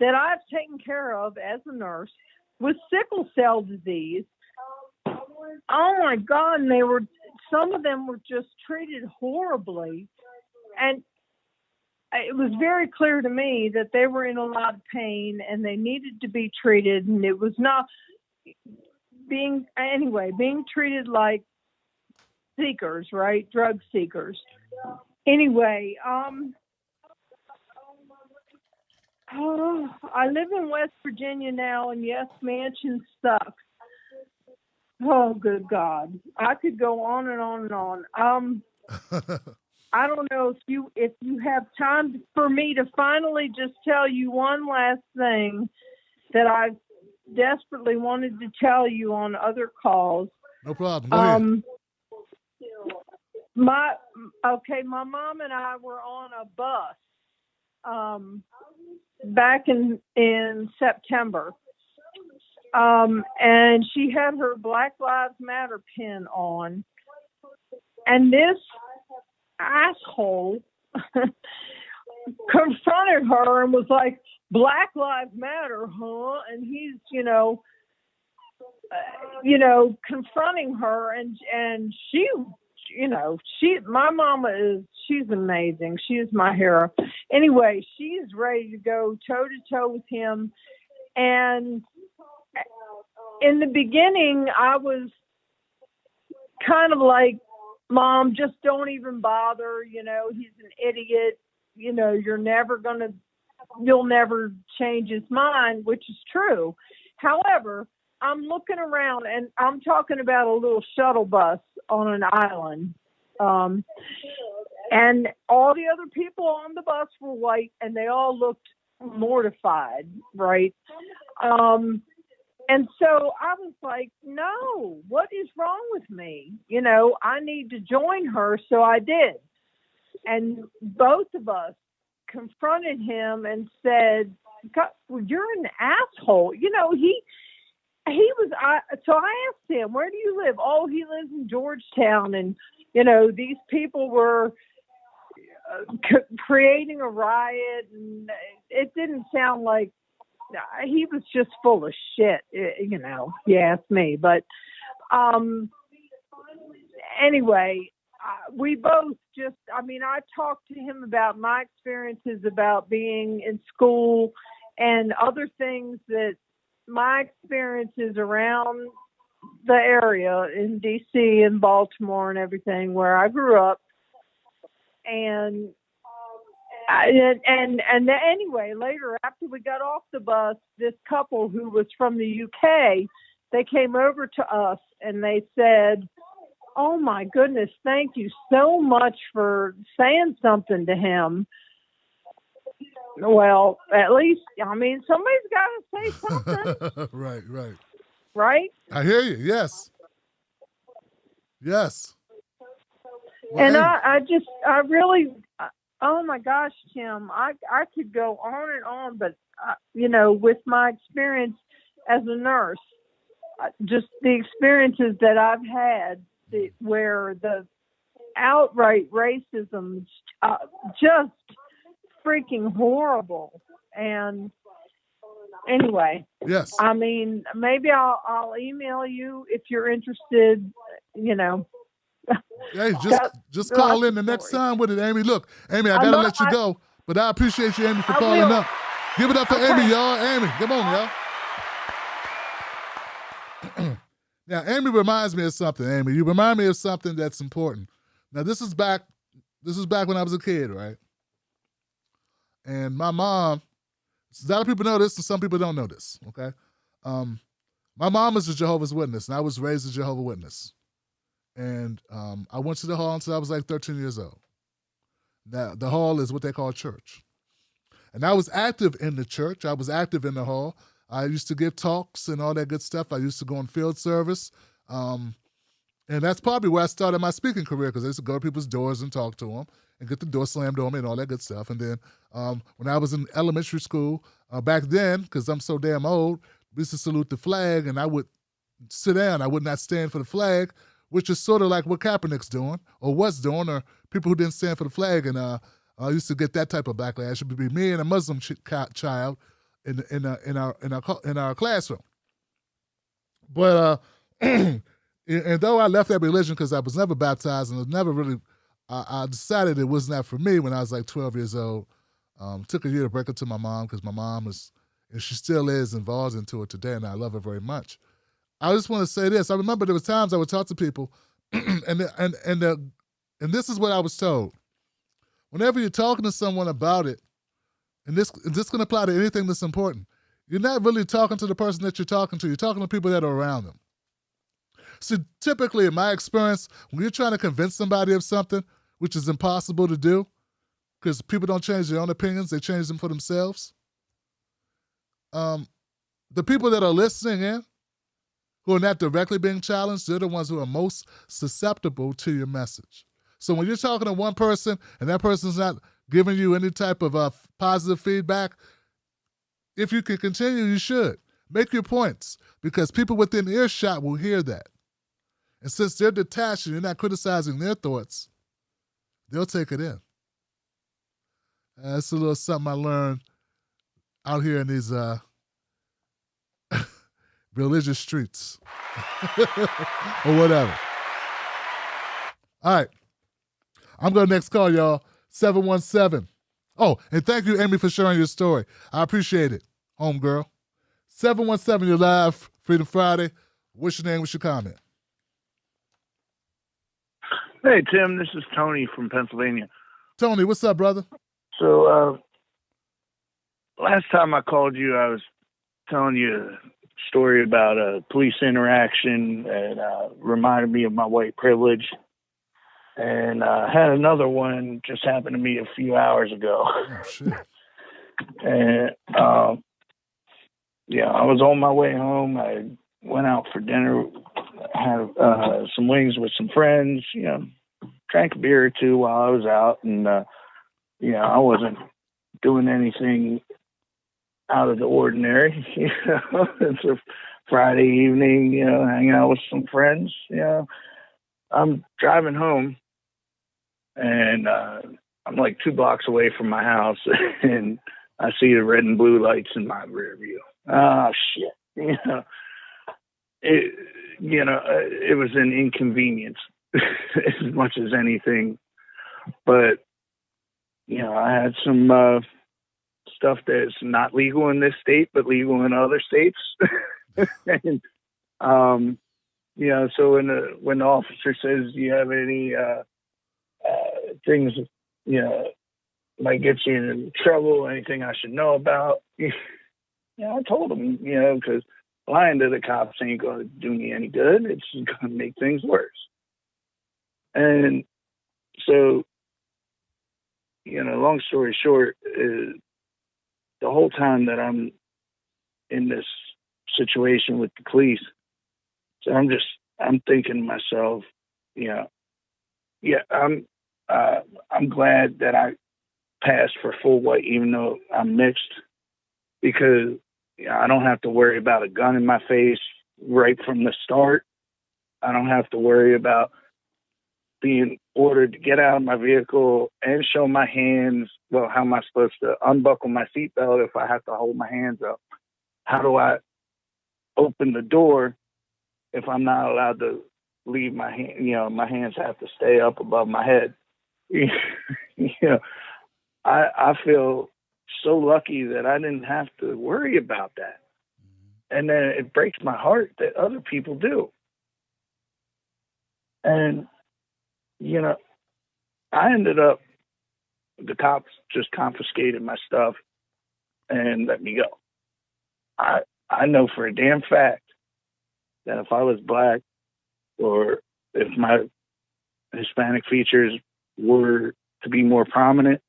that I've taken care of as a nurse with sickle cell disease, oh my God, and some of them were just treated horribly, and it was very clear to me that they were in a lot of pain and they needed to be treated, and it was not being treated like seekers, right? Drug seekers. Anyway, I live in West Virginia now, and yes, mansion sucks. Oh, good God. I could go on and on and on. I don't know if you have time for me to finally just tell you one last thing that I've desperately wanted to tell you on other calls. No problem. Go ahead. My mom and I were on a bus back in September. And she had her Black Lives Matter pin on. And this asshole confronted her and was like, Black Lives Matter, huh? And he's, confronting her, and she, my mama she's amazing. She is my hero. Anyway, she's ready to go toe to toe with him. And in the beginning, I was kind of like, Mom, just don't even bother. You know, he's an idiot. You know, you'll never change his mind, which is true. However, I'm looking around and I'm talking about a little shuttle bus on an island. And all the other people on the bus were white and they all looked mortified, right? And so I was like, no, what is wrong with me? You know, I need to join her. So I did. And both of us confronted him and said, God, well, you're an asshole. You know, he was, so I asked him, where do you live? Oh, he lives in Georgetown. And, you know, these people were creating a riot. And it didn't sound like, he was just full of shit, you know, you ask me. But anyway, we both just, I mean, I talked to him about my experiences about being in school and other things that my experiences around the area in D.C. and Baltimore and everything where I grew up. And anyway, later after we got off the bus, this couple who was from the UK, they came over to us and they said, oh my goodness, thank you so much for saying something to him. Well, at least, I mean, somebody's got to say something. Right. Right? I hear you. Yes. Well, And I really, oh my gosh, Tim, I could go on and on, but you know, with my experience as a nurse, just the experiences that I've had where the outright racism just freaking horrible. And anyway, yes, I mean, maybe I'll email you if you're interested, you know. Hey, just call in the next time with it, Amy. Look, Amy, I gotta let you go, but I appreciate you, Amy, for calling up. Give it up for Amy, y'all. Amy, come on, y'all. Now, Amy reminds me of something. Amy, you remind me of something that's important. Now, this is back when I was a kid, right? And my mom, a lot of people know this, and some people don't know this. Okay, my mom is a Jehovah's Witness, and I was raised a Jehovah's Witness. And I went to the hall until I was like 13 years old. Now, the hall is what they call church. And I was active in the church. I was active in the hall. I used to give talks and all that good stuff. I used to go on field service. And that's probably where I started my speaking career, because I used to go to people's doors and talk to them and get the door slammed on me and all that good stuff. And then when I was in elementary school, back then, because I'm so damn old, we used to salute the flag, and I would sit down. I would not stand for the flag, which is sort of like what Kaepernick's doing, or was doing, or people who didn't stand for the flag. And I used to get that type of backlash. It would be me and a Muslim child in our classroom. But and though I left that religion because I was never baptized and was never really, I decided it was not for me when I was like 12 years old. Took a year to break it to my mom, because my mom is, and she still is, involved into it today, and I love her very much. I just want to say this. I remember there was times I would talk to people, and this is what I was told. Whenever you're talking to someone about it, and this can apply to anything that's important, you're not really talking to the person that you're talking to. You're talking to people that are around them. So typically, in my experience, when you're trying to convince somebody of something, which is impossible to do, because people don't change their own opinions, they change them for themselves. The people that are listening in, who are not directly being challenged, they're the ones who are most susceptible to your message. So when you're talking to one person and that person's not giving you any type of positive feedback, if you can continue, you should. Make your points, because people within earshot will hear that. And since they're detached and you're not criticizing their thoughts, they'll take it in. That's a little something I learned out here in these religious streets or whatever. All right. I'm going to next call, y'all. 717 Oh, and thank you, Amy, for sharing your story. I appreciate it, homegirl. 717, you're live, Freedom Friday. What's your name? What's your comment? Hey, Tim, this is Tony from Pennsylvania. Tony, what's up, brother? So, last time I called you, I was telling you a story about a police interaction that reminded me of my white privilege. And I had another one just happened to me a few hours ago. Oh, shit. And, yeah, I was on my way home. I went out for dinner, had some wings with some friends, you know, drank a beer or two while I was out. And, you know, I wasn't doing anything out of the ordinary. You know, it's a Friday evening, you know, hanging out with some friends. You know, I'm driving home, and I'm like 2 blocks away from my house, and I see the red and blue lights in my rear view. Oh shit! It was an inconvenience as much as anything, but you know, I had some stuff that's not legal in this state, but legal in other states. And, you know, so when the officer says, do you have any things, you know, might get you in trouble, anything I should know about? You know, I told him, you know, because lying to the cops ain't going to do me any good. It's going to make things worse. And so, you know, long story short, the whole time that I'm in this situation with the police, so I'm thinking to myself, you know, yeah, I'm glad that I passed for full white, even though I'm mixed, because you know, I don't have to worry about a gun in my face right from the start. I don't have to worry about being ordered to get out of my vehicle and show my hands. Well, how am I supposed to unbuckle my seatbelt if I have to hold my hands up? How do I open the door if I'm not allowed to leave my hand? You know, my hands have to stay up above my head. You know, I feel so lucky that I didn't have to worry about that. And then it breaks my heart that other people do. And you know, I ended up, the cops just confiscated my stuff and let me go. I know for a damn fact that if I was black or if my Hispanic features were to be more prominent,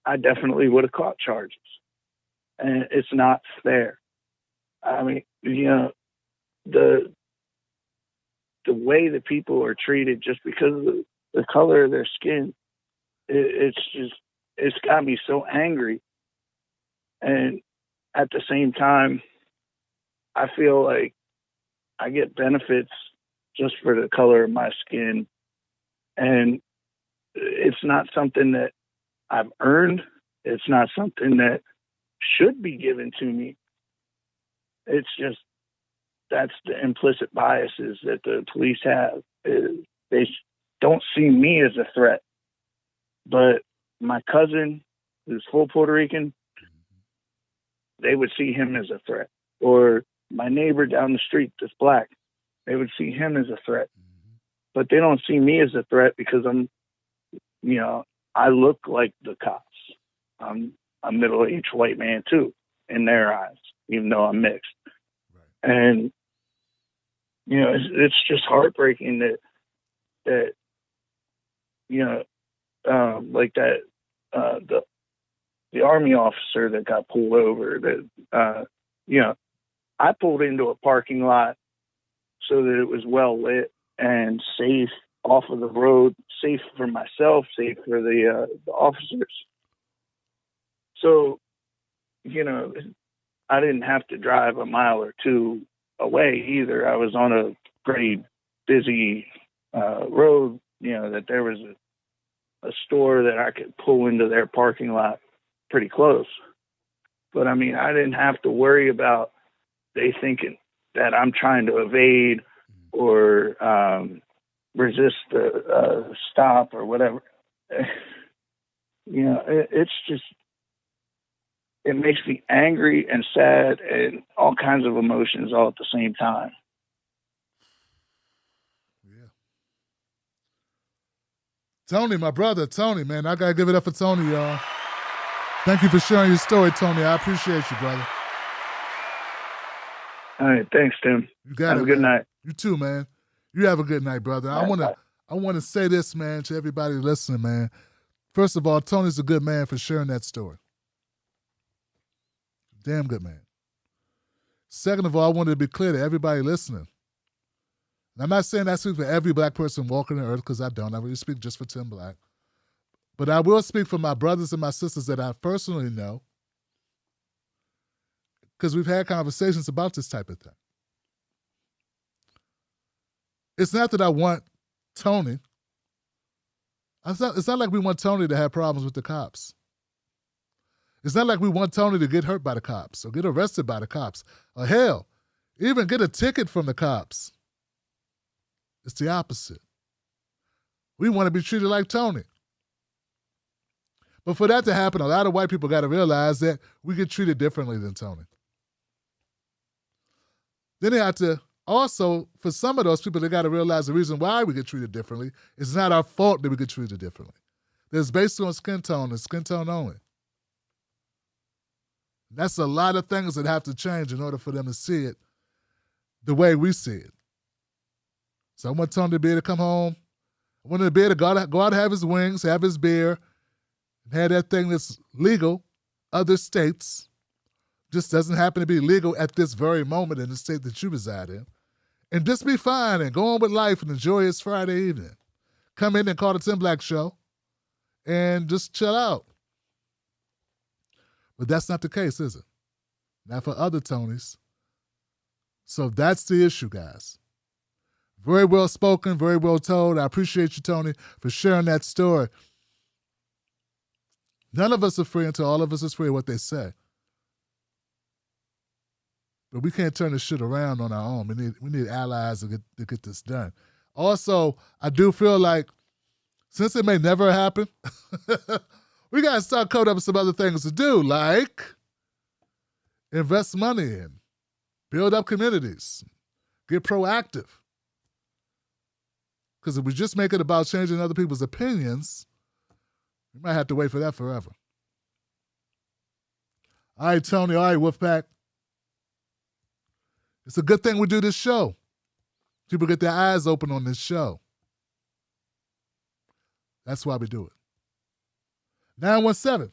I definitely would have caught charges. And it's not fair. I mean, you know, the way that people are treated just because of the color of their skin, it's got me so angry. And at the same time, I feel like I get benefits just for the color of my skin. And it's not something that I've earned. It's not something that should be given to me. It's just, that's the implicit biases that the police have. They don't see me as a threat, but my cousin, who's full Puerto Rican, they would see him as a threat. Or my neighbor down the street that's black, they would see him as a threat. But they don't see me as a threat because you know, I look like the cops. I'm a middle-aged white man too, in their eyes, even though I'm mixed. Right. And you know, it's just heartbreaking that you know, like that the army officer that got pulled over. That you know, I pulled into a parking lot so that it was well lit and safe off of the road, safe for myself, safe for the officers. So, you know, I didn't have to drive a mile or two away either. I was on a pretty busy road, you know, that there was a store that I could pull into their parking lot pretty close. But I mean, I didn't have to worry about they thinking that I'm trying to evade or resist the stop or whatever. It's just, it makes me angry and sad and all kinds of emotions all at the same time. Yeah. Tony, my brother, Tony, man, I gotta give it up for Tony, y'all. Thank you for sharing your story, Tony. I appreciate you, brother. All right, thanks, Tim. You got Have a good night. You too, man. You have a good night, brother. I want to say this, man, to everybody listening, man. First of all, Tony's a good man for sharing that story. Damn good man. Second of all, I wanted to be clear to everybody listening. And I'm not saying I speak for every black person walking the earth, because I don't. I really speak just for Tim Black. But I will speak for my brothers and my sisters that I personally know, because we've had conversations about this type of thing. It's not that I want Tony. It's not like we want Tony to have problems with the cops. It's not like we want Tony to get hurt by the cops or get arrested by the cops or hell, even get a ticket from the cops. It's the opposite. We want to be treated like Tony. But for that to happen, a lot of white people got to realize that we get treated differently than Tony. Then they have to also, for some of those people, they got to realize the reason why we get treated differently is not our fault that we get treated differently. It's based on skin tone and skin tone only. That's a lot of things that have to change in order for them to see it the way we see it. So I want Tony to be able to come home. I want him to be able to go out and have his wings, have his beer, and have that thing that's legal. Other states just doesn't happen to be legal at this very moment in the state that you reside in. And just be fine and go on with life and enjoy his Friday evening. Come in and call the Tim Black Show and just chill out. But that's not the case, is it? Not for other Tonys. So that's the issue, guys. Very well spoken, very well told. I appreciate you, Tony, for sharing that story. None of us are free until all of us is free of what they say. But we can't turn this shit around on our own. We need allies to get this done. Also, I do feel like, since it may never happen, we got to start coding up some other things to do, like invest money in, build up communities, get proactive. Because if we just make it about changing other people's opinions, we might have to wait for that forever. All right, Tony. All right, Wolfpack. It's a good thing we do this show. People get their eyes open on this show. That's why we do it. 917.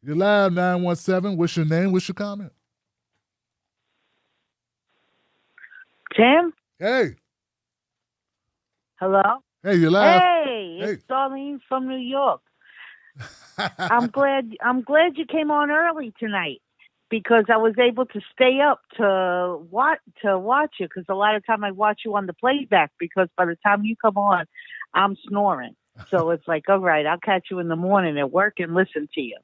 You're live, 917. What's your name? What's your comment? Tim? Hey. Hello? Hey, you're live. Hey, it's Darlene from New York. I'm glad you came on early tonight, because I was able to stay up to watch you, because a lot of time I watch you on the playback, because by the time you come on, I'm snoring. So it's like, all right, I'll catch you in the morning at work and listen to you.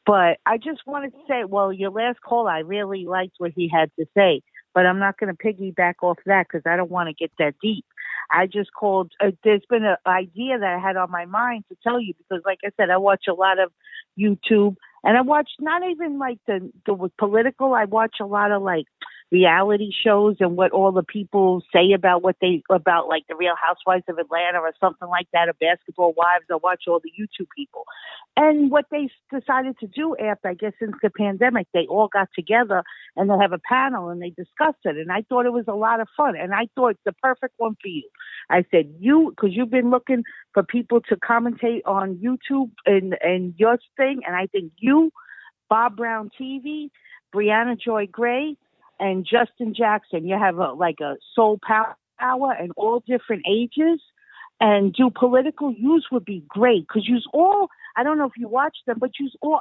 But I just wanted to say, well, your last call, I really liked what he had to say, but I'm not going to piggyback off that because I don't want to get that deep. I just called, there's been an idea that I had on my mind to tell you, because like I said, I watch a lot of YouTube, and I watch not even like the political, I watch a lot of like reality shows and what all the people say about like the Real Housewives of Atlanta or something like that, or Basketball Wives. I watch all the YouTube people. And what they decided to do after, I guess, since the pandemic, they all got together and they have a panel and they discussed it. And I thought it was a lot of fun. And I thought the perfect one for you. I said, because you've been looking for people to commentate on YouTube and your thing. And I think you, Bob Brown TV, Brianna Joy Gray, and Justin Jackson, you have a soul power hour and all different ages, and do political. Use would be great, because you all, I don't know if you watch them, but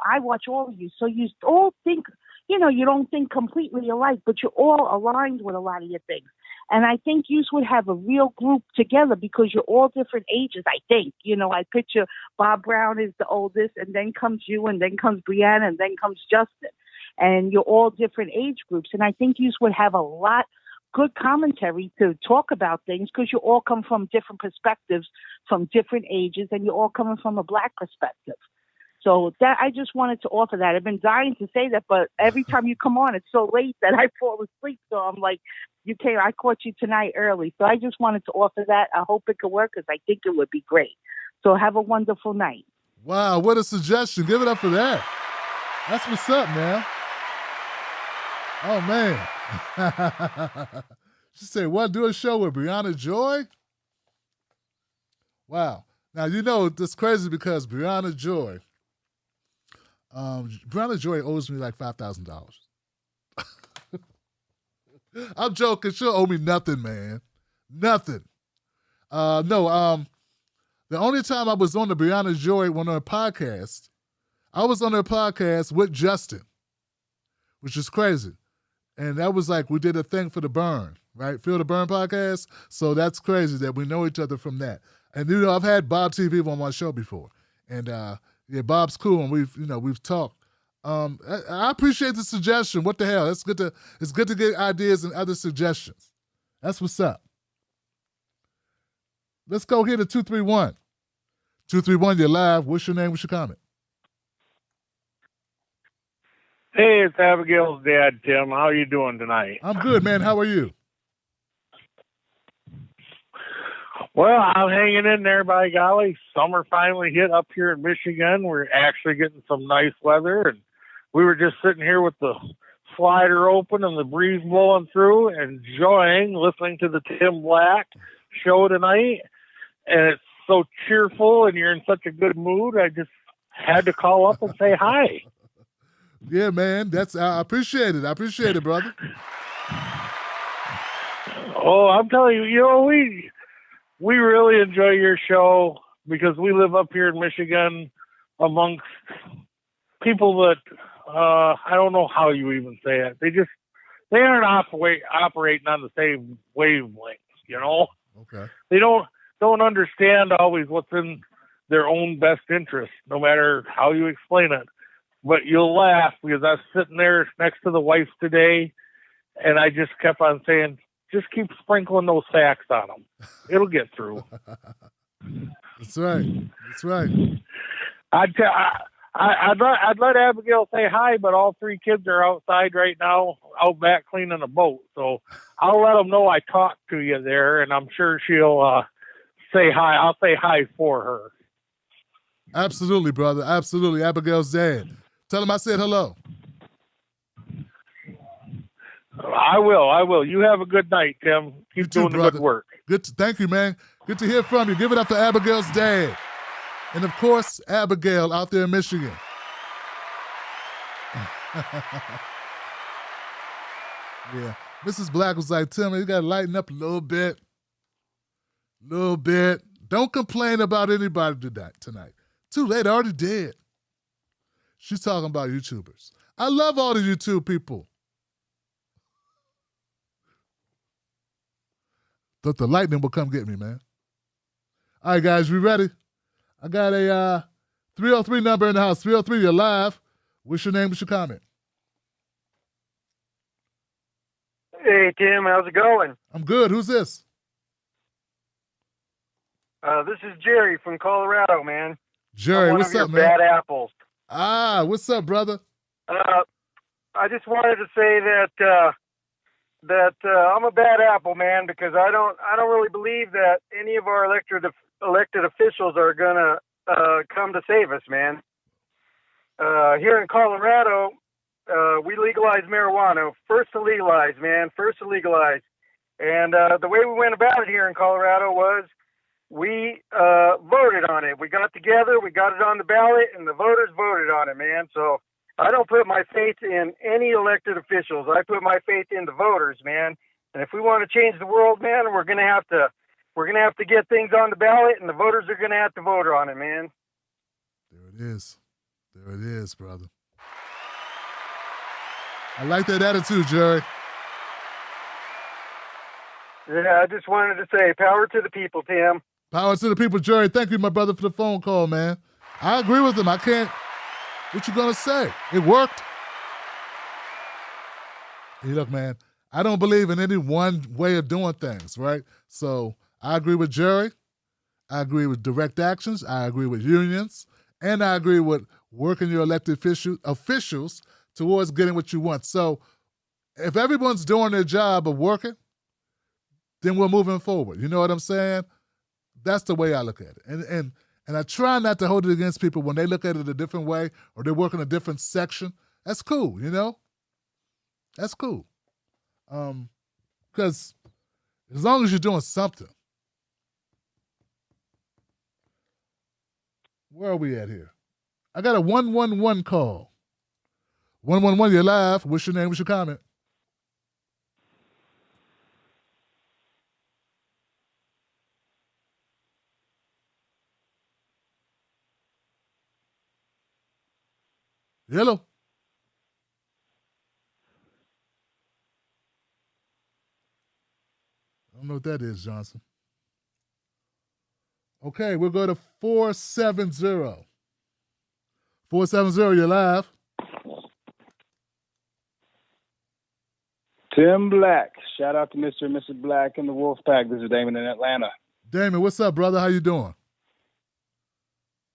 I watch all of you. So you all think, you don't think completely alike, but you're all aligned with a lot of your things. And I think you would have a real group together, because you're all different ages, I think. I picture Bob Brown is the oldest, and then comes you, and then comes Brianna, and then comes Justin. And you're all different age groups. And I think you would have a lot good commentary to talk about things, because you all come from different perspectives, from different ages, and you're all coming from a Black perspective. So that I just wanted to offer that. I've been dying to say that, but every time you come on, it's so late that I fall asleep. So I'm like, I caught you tonight early. So I just wanted to offer that. I hope it could work because I think it would be great. So have a wonderful night. Wow, what a suggestion. Give it up for that. That's what's up, man. Oh, man. She said, what, do a show with Brianna Joy? Wow. Now, you know, it's crazy because Brianna Joy owes me like $5,000. I'm joking. She'll owe me nothing, man. Nothing. The only time I was on the Brianna Joy on her podcast, I was on her podcast with Justin, which is crazy. And that was like, we did a thing for the Burn, right? Feel the Burn podcast. So that's crazy that we know each other from that. And, you know, I've had Bob TV on my show before. And, yeah, Bob's cool, and we've talked. I appreciate the suggestion. What the hell? It's good to get ideas and other suggestions. That's what's up. Let's go here to 231. 231, you're live. What's your name? What's your comment? Hey, it's Abigail's dad, Tim. How are you doing tonight? I'm good, man. How are you? Well, I'm hanging in there, by golly. Summer finally hit up here in Michigan. We're actually getting some nice weather, and we were just sitting here with the slider open and the breeze blowing through, enjoying listening to the Tim Black show tonight. And it's so cheerful, and you're in such a good mood. I just had to call up and say hi. Yeah, man. I appreciate it. I appreciate it, brother. Oh, I'm telling you, we really enjoy your show because we live up here in Michigan amongst people that I don't know how you even say it. They aren't operating on the same wavelength, you know. Okay. They don't understand always what's in their own best interest, no matter how you explain it. But you'll laugh because I was sitting there next to the wife today, and I just kept on saying, just keep sprinkling those facts on them. It'll get through. That's right. That's right. I'd let Abigail say hi, but all three kids are outside right now, out back cleaning a boat. So I'll let them know I talked to you there, and I'm sure she'll say hi. I'll say hi for her. Absolutely, brother. Absolutely. Abigail's dad. Tell him I said hello. I will. You have a good night, Tim. Keep doing the good work. Thank you, man. Good to hear from you. Give it up for Abigail's dad. And, of course, Abigail out there in Michigan. Yeah. Mrs. Black was like, Tim, you got to lighten up a little bit. Don't complain about anybody tonight. Too late. I already did. She's talking about YouTubers. I love all the YouTube people. Thought the lightning will come get me, man. All right, guys, we ready? I got a 303 number in the house. 303, you're live. What's your name? What's your comment? Hey, Tim, how's it going? I'm good. Who's this? This is Jerry from Colorado, man. Jerry, what's up, man? Bad apples. What's up, brother? I just wanted to say that I'm a bad apple, man, because I don't really believe that any of our elected officials are gonna come to save us, man. Here in Colorado, we legalized marijuana. First to legalize, man. First to legalize. And the way we went about it here in Colorado was we voted on it. We got together, we got it on the ballot, and the voters voted on it, man. So I don't put my faith in any elected officials. I put my faith in the voters, man. And if we want to change the world, man, we're gonna have to get things on the ballot, and the voters are gonna have to vote on it, man. There it is, brother. I like that attitude, Jerry. Yeah, I just wanted to say power to the people, Tim. Power to the people, Jerry. Thank you, my brother, for the phone call, man. I agree with him. I can't. What you gonna say? It worked. Hey, look, man, I don't believe in any one way of doing things, right? So I agree with Jerry. I agree with direct actions. I agree with unions. And I agree with working your elected officials towards getting what you want. So if everyone's doing their job of working, then we're moving forward. You know what I'm saying? That's the way I look at it. And I try not to hold it against people when they look at it a different way or they work in a different section. That's cool, you know? That's cool. Because as long as you're doing something. Where are we at here? I got a 111 call. 111, you're live. What's your name? What's your comment? Hello. I don't know what that is, Johnson. Okay, we'll go to 470. 470, you're live. Tim Black. Shout out to Mr. and Mrs. Black and the Wolf Pack. This is Damon in Atlanta. Damon, what's up, brother? How you doing?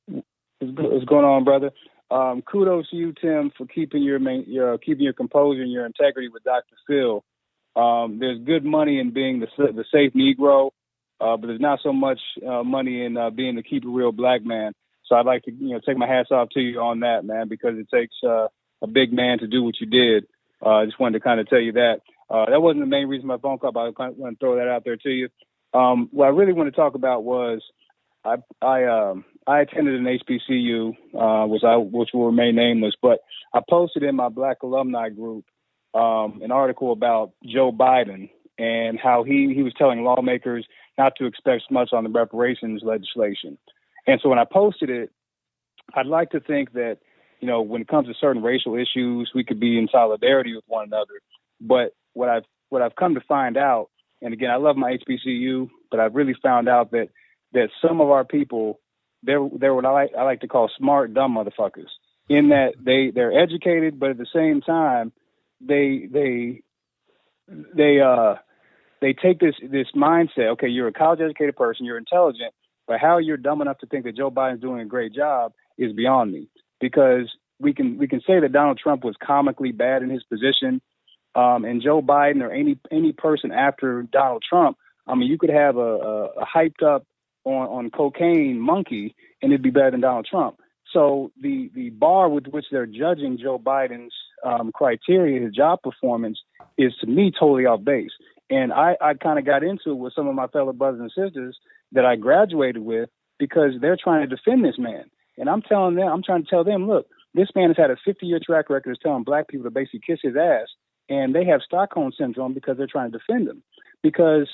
What's going on, brother? Kudos to you, Tim, for keeping your composure and your integrity with Dr. Phil. There's good money in being the safe Negro, but there's not so much money in being the keep it real black man. So I'd like to take my hats off to you on that, man, because it takes a big man to do what you did. I just wanted to kind of tell you that. That wasn't the main reason my phone call, but I want to throw that out there to you. What I really want to talk about was I attended an HBCU, which will remain nameless, but I posted in my Black alumni group an article about Joe Biden and how he was telling lawmakers not to expect much on the reparations legislation. And so when I posted it, I'd like to think that, when it comes to certain racial issues, we could be in solidarity with one another. But what I've come to find out, and again, I love my HBCU, but I've really found out that some of our people, they're what I like to call smart, dumb motherfuckers, in that they're educated, but at the same time, they take this mindset. Okay, you're a college educated person, you're intelligent, but how you're dumb enough to think that Joe Biden's doing a great job is beyond me. Because we can say that Donald Trump was comically bad in his position, and Joe Biden or any person after Donald Trump. I mean, you could have a hyped up on cocaine monkey, and it'd be better than Donald Trump. So the bar with which they're judging Joe Biden's criteria, his job performance, is to me totally off base. And I kind of got into it with some of my fellow brothers and sisters that I graduated with because they're trying to defend this man. And I'm trying to tell them, look, this man has had a 50-year track record of telling black people to basically kiss his ass, and they have Stockholm syndrome because they're trying to defend him. Because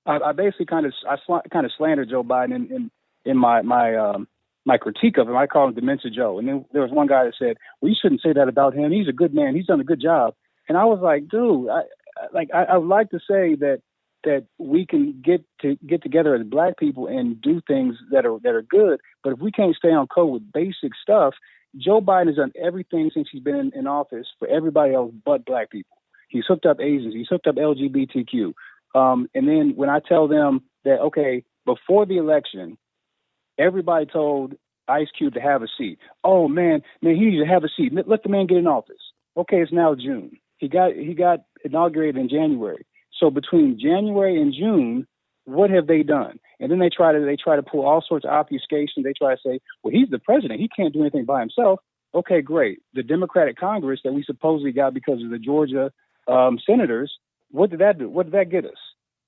I basically kind of slandered Joe Biden in my critique of him. I call him Dementia Joe. And then there was one guy that said, well, you shouldn't say that about him. He's a good man. He's done a good job. And I was like, dude, I would like to say that we can get together as black people and do things that are good. But if we can't stay on code with basic stuff, Joe Biden has done everything since he's been in office for everybody else but black people. He's hooked up Asians. He's hooked up LGBTQ. And then when I tell them that, okay, before the election, everybody told Ice Cube to have a seat. Oh, man, he needs to have a seat. Let the man get in office. Okay, it's now June. He got inaugurated in January. So between January and June, what have they done? And then they try to pull all sorts of obfuscation. They try to say, well, he's the president. He can't do anything by himself. Okay, great. The Democratic Congress that we supposedly got because of the Georgia senators, what did that do? What did that get us?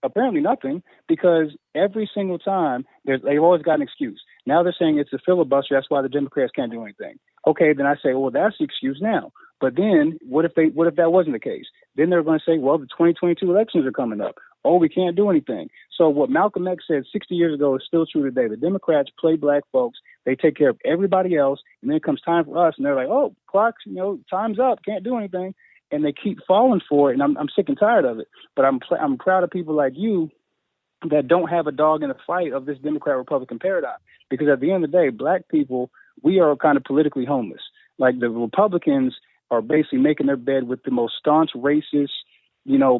Apparently nothing, because every single time they've always got an excuse. Now they're saying it's a filibuster. That's why the Democrats can't do anything. Okay, then I say, well, that's the excuse now. But then what if that wasn't the case? Then they're going to say, well, the 2022 elections are coming up. Oh, we can't do anything. So what Malcolm X said 60 years ago is still true today. The Democrats play black folks. They take care of everybody else. And then it comes time for us. And they're like, oh, clocks, time's up. Can't do anything. And they keep falling for it. And I'm sick and tired of it. But I'm proud of people like you that don't have a dog in the fight of this Democrat-Republican paradigm. Because at the end of the day, black people, we are kind of politically homeless. Like the Republicans are basically making their bed with the most staunch racist,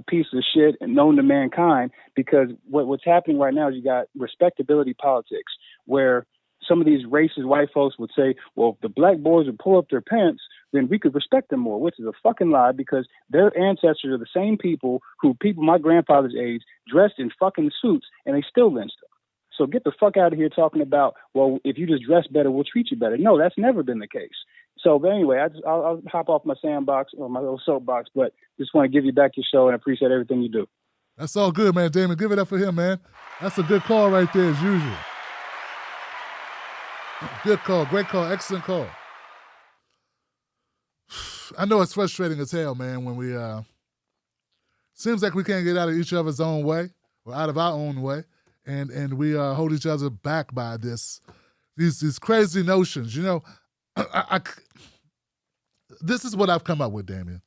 piece of shit known to mankind, because what's happening right now is you got respectability politics where some of these racist white folks would say, well, if the black boys would pull up their pants, then we could respect them more, which is a fucking lie, because their ancestors are the same people my grandfather's age dressed in fucking suits, and they still lynched them. So get the fuck out of here talking about, well, if you just dress better, we'll treat you better. No, that's never been the case. So, but anyway, I'll hop off my sandbox or my little soapbox, but just want to give you back your show and appreciate everything you do. That's all good, man, Damon. Give it up for him, man. That's a good call right there, as usual. Good call, great call, excellent call. I know it's frustrating as hell, man, when we seems like we can't get out of each other's own way or out of our own way, and we hold each other back by these crazy notions. You know, this is what I've come up with, Damien.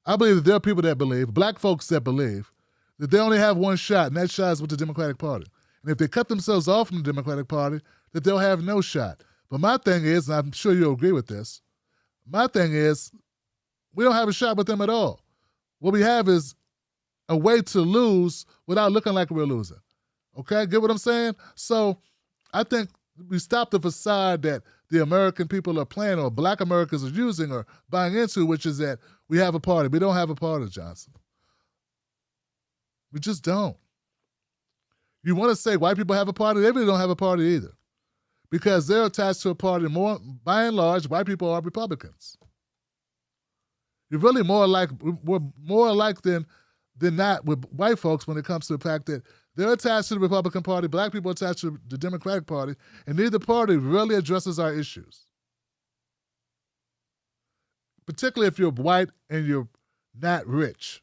I believe that there are people that believe, black folks that believe, that they only have one shot, and that shot is with the Democratic Party. And if they cut themselves off from the Democratic Party, that they'll have no shot. But my thing is, and I'm sure you'll agree with this, my thing is, we don't have a shot with them at all. What we have is a way to lose without looking like we're losing. Okay, get what I'm saying? So I think we stop the facade that the American people are playing or black Americans are using or buying into, which is that we have a party. We don't have a party, Johnson. We just don't. You want to say white people have a party? They really don't have a party either, because they're attached to a party. More, by and large, white people are Republicans. You're really we're more alike than not with white folks when it comes to the fact that they're attached to the Republican Party, black people are attached to the Democratic Party, and neither party really addresses our issues. Particularly if you're white and you're not rich.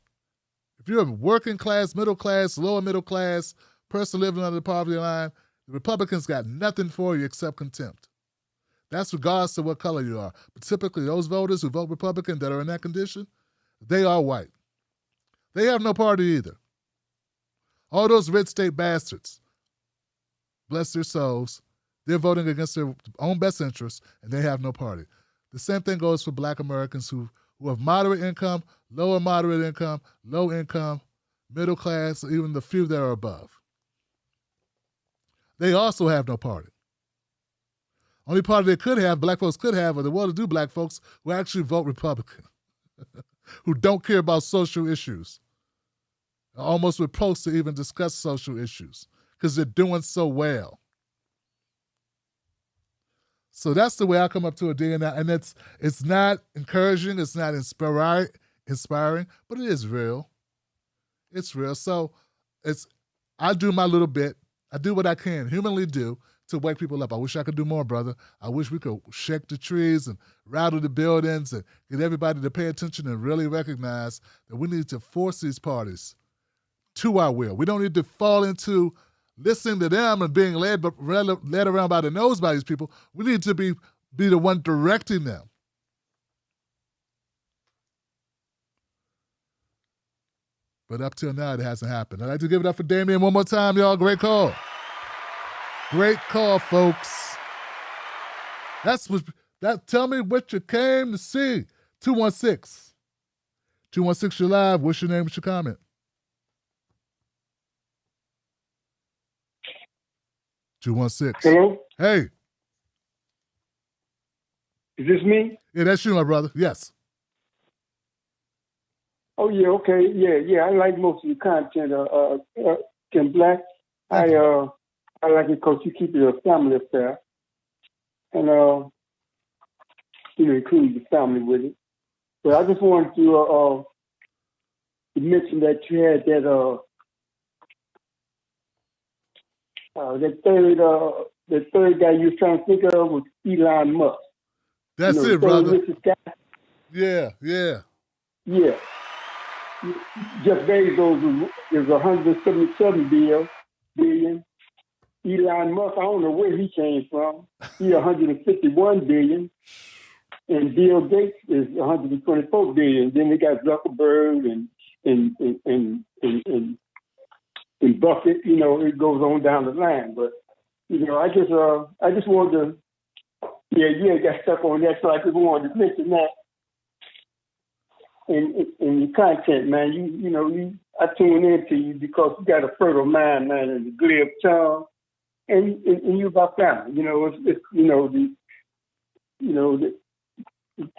If you're a working class, middle class, lower middle class person living under the poverty line, the Republicans got nothing for you except contempt. That's regardless of what color you are. But typically those voters who vote Republican that are in that condition, they are white. They have no party either. All those red state bastards, bless their souls, they're voting against their own best interests, and they have no party. The same thing goes for black Americans who have moderate income, lower moderate income, low income, middle class, even the few that are above. They also have no party. Only party they could have, black folks could have, are the well-to-do black folks who actually vote Republican, who don't care about social issues, almost repulsed to even discuss social issues because they're doing so well. So that's the way I come up to a DNA, and it's not encouraging, it's not inspiring, but it is real. It's real. So I do my little bit. I do what I can humanly do to wake people up. I wish I could do more, brother. I wish we could shake the trees and rattle the buildings and get everybody to pay attention and really recognize that we need to force these parties to our will. We don't need to fall into listening to them and being led around by the nose by these people. We need to be the one directing them. But up till now, it hasn't happened. I'd like to give it up for Damien one more time, y'all. Great call. Great call, folks. Tell me what you came to see. 216. 216, you're live. What's your name? What's your comment? 216. Hello? Hey. Is this me? Yeah, that's you, my brother. Yes. Oh, yeah, okay. Yeah. I like most of your content, Ken Black. I like it because you keep it a family affair. And, include your family with it. But I just wanted to mention that you had that third guy you were trying to think of was Elon Musk. That's it, brother. Yeah. Jeff Bezos is 177 billion. Elon Musk, I don't know where he came from. He's 151 billion. And Bill Gates is 124 billion. Then we got Zuckerberg and Buffett. It goes on down the line. But I just wanted to. Yeah, got stuck on that, so I just wanted to mention that. In your content, man, I tune in to you because you got a fertile mind, man, and a glib tongue. and you about family. You know, it's the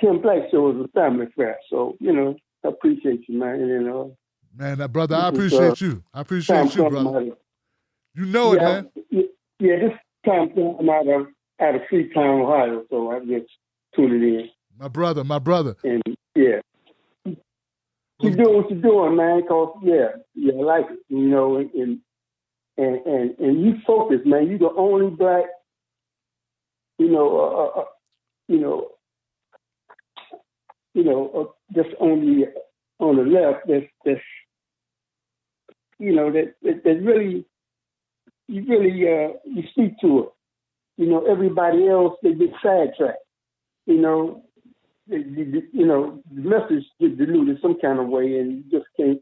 Tim Black Show is a family affair. So, I appreciate you, man. And, man, that brother, I appreciate you. I appreciate you, brother. You know it, man. Yeah, this time I'm out of Freetown, Ohio, so I just tuned in. My brother. And yeah, keep doing what you're doing, man. Cause I like it. And you focus, man. You the only black, just on the left that's that really you speak to it. Everybody else they get sidetracked. The message gets diluted some kind of way, and you just can't.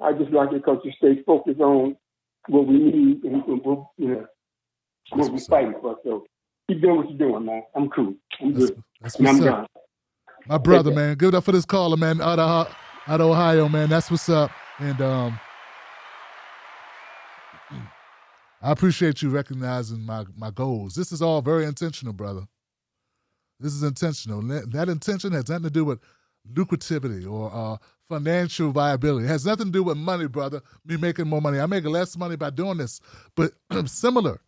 I just like it because you stay focused on what we need and what we're fighting for. So keep doing what you're doing, man. I'm cool. I'm good. That's and what's I'm up. done. My brother, man. Give it up for this caller, man, out of Ohio, man. That's what's up. And I appreciate you recognizing my goals. This is all very intentional, brother. This is intentional. That intention has nothing to do with lucrativity or financial viability. It has nothing to do with money, brother, me making more money. I make less money by doing this, but similar.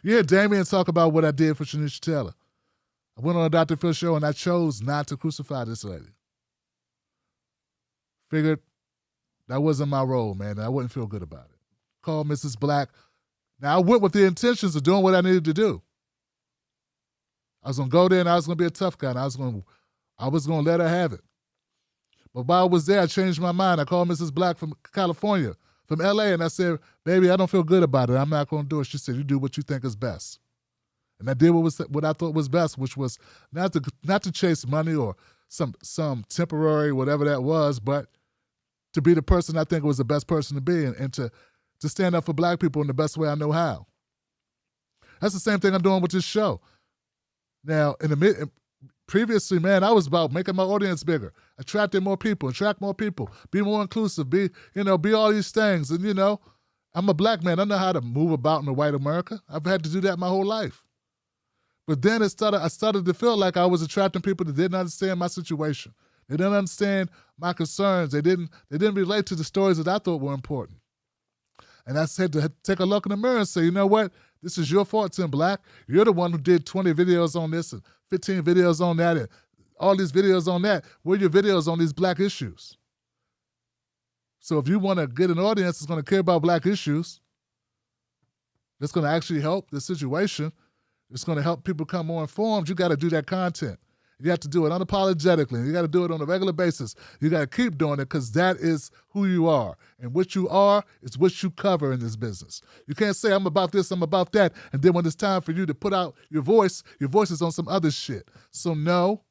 You hear Damien talk about what I did for Shanisha Taylor. I went on a Dr. Phil show, and I chose not to crucify this lady. Figured that wasn't my role, man, and I wouldn't feel good about it. Called Mrs. Black. Now, I went with the intentions of doing what I needed to do. I was going to go there, and I was going to be a tough guy, and I was going to let her have it. But while I was there, I changed my mind. I called Mrs. Black from California, from L.A., and I said, baby, I don't feel good about it. I'm not going to do it. She said, you do what you think is best. And I did what I thought was best, which was not to chase money or some temporary whatever that was, but to be the person I think was the best person to be and to stand up for black people in the best way I know how. That's the same thing I'm doing with this show. Now, previously, man, I was about making my audience bigger, attract more people, be more inclusive, be all these things. And, I'm a black man. I know how to move about in the white America. I've had to do that my whole life. But then I started to feel like I was attracting people that didn't understand my situation. They didn't understand my concerns. They didn't relate to the stories that I thought were important. And I said to take a look in the mirror and say, you know what? This is your fault, Tim Black. You're the one who did 20 videos on this and 15 videos on that and all these videos on that. Where are your videos on these black issues? So if you want to get an audience that's going to care about black issues, that's going to actually help the situation, it's going to help people become more informed, you got to do that content. You have to do it unapologetically. You got to do it on a regular basis. You got to keep doing it because that is who you are. And what you are is what you cover in this business. You can't say, I'm about this, I'm about that, and then when it's time for you to put out your voice is on some other shit. So no.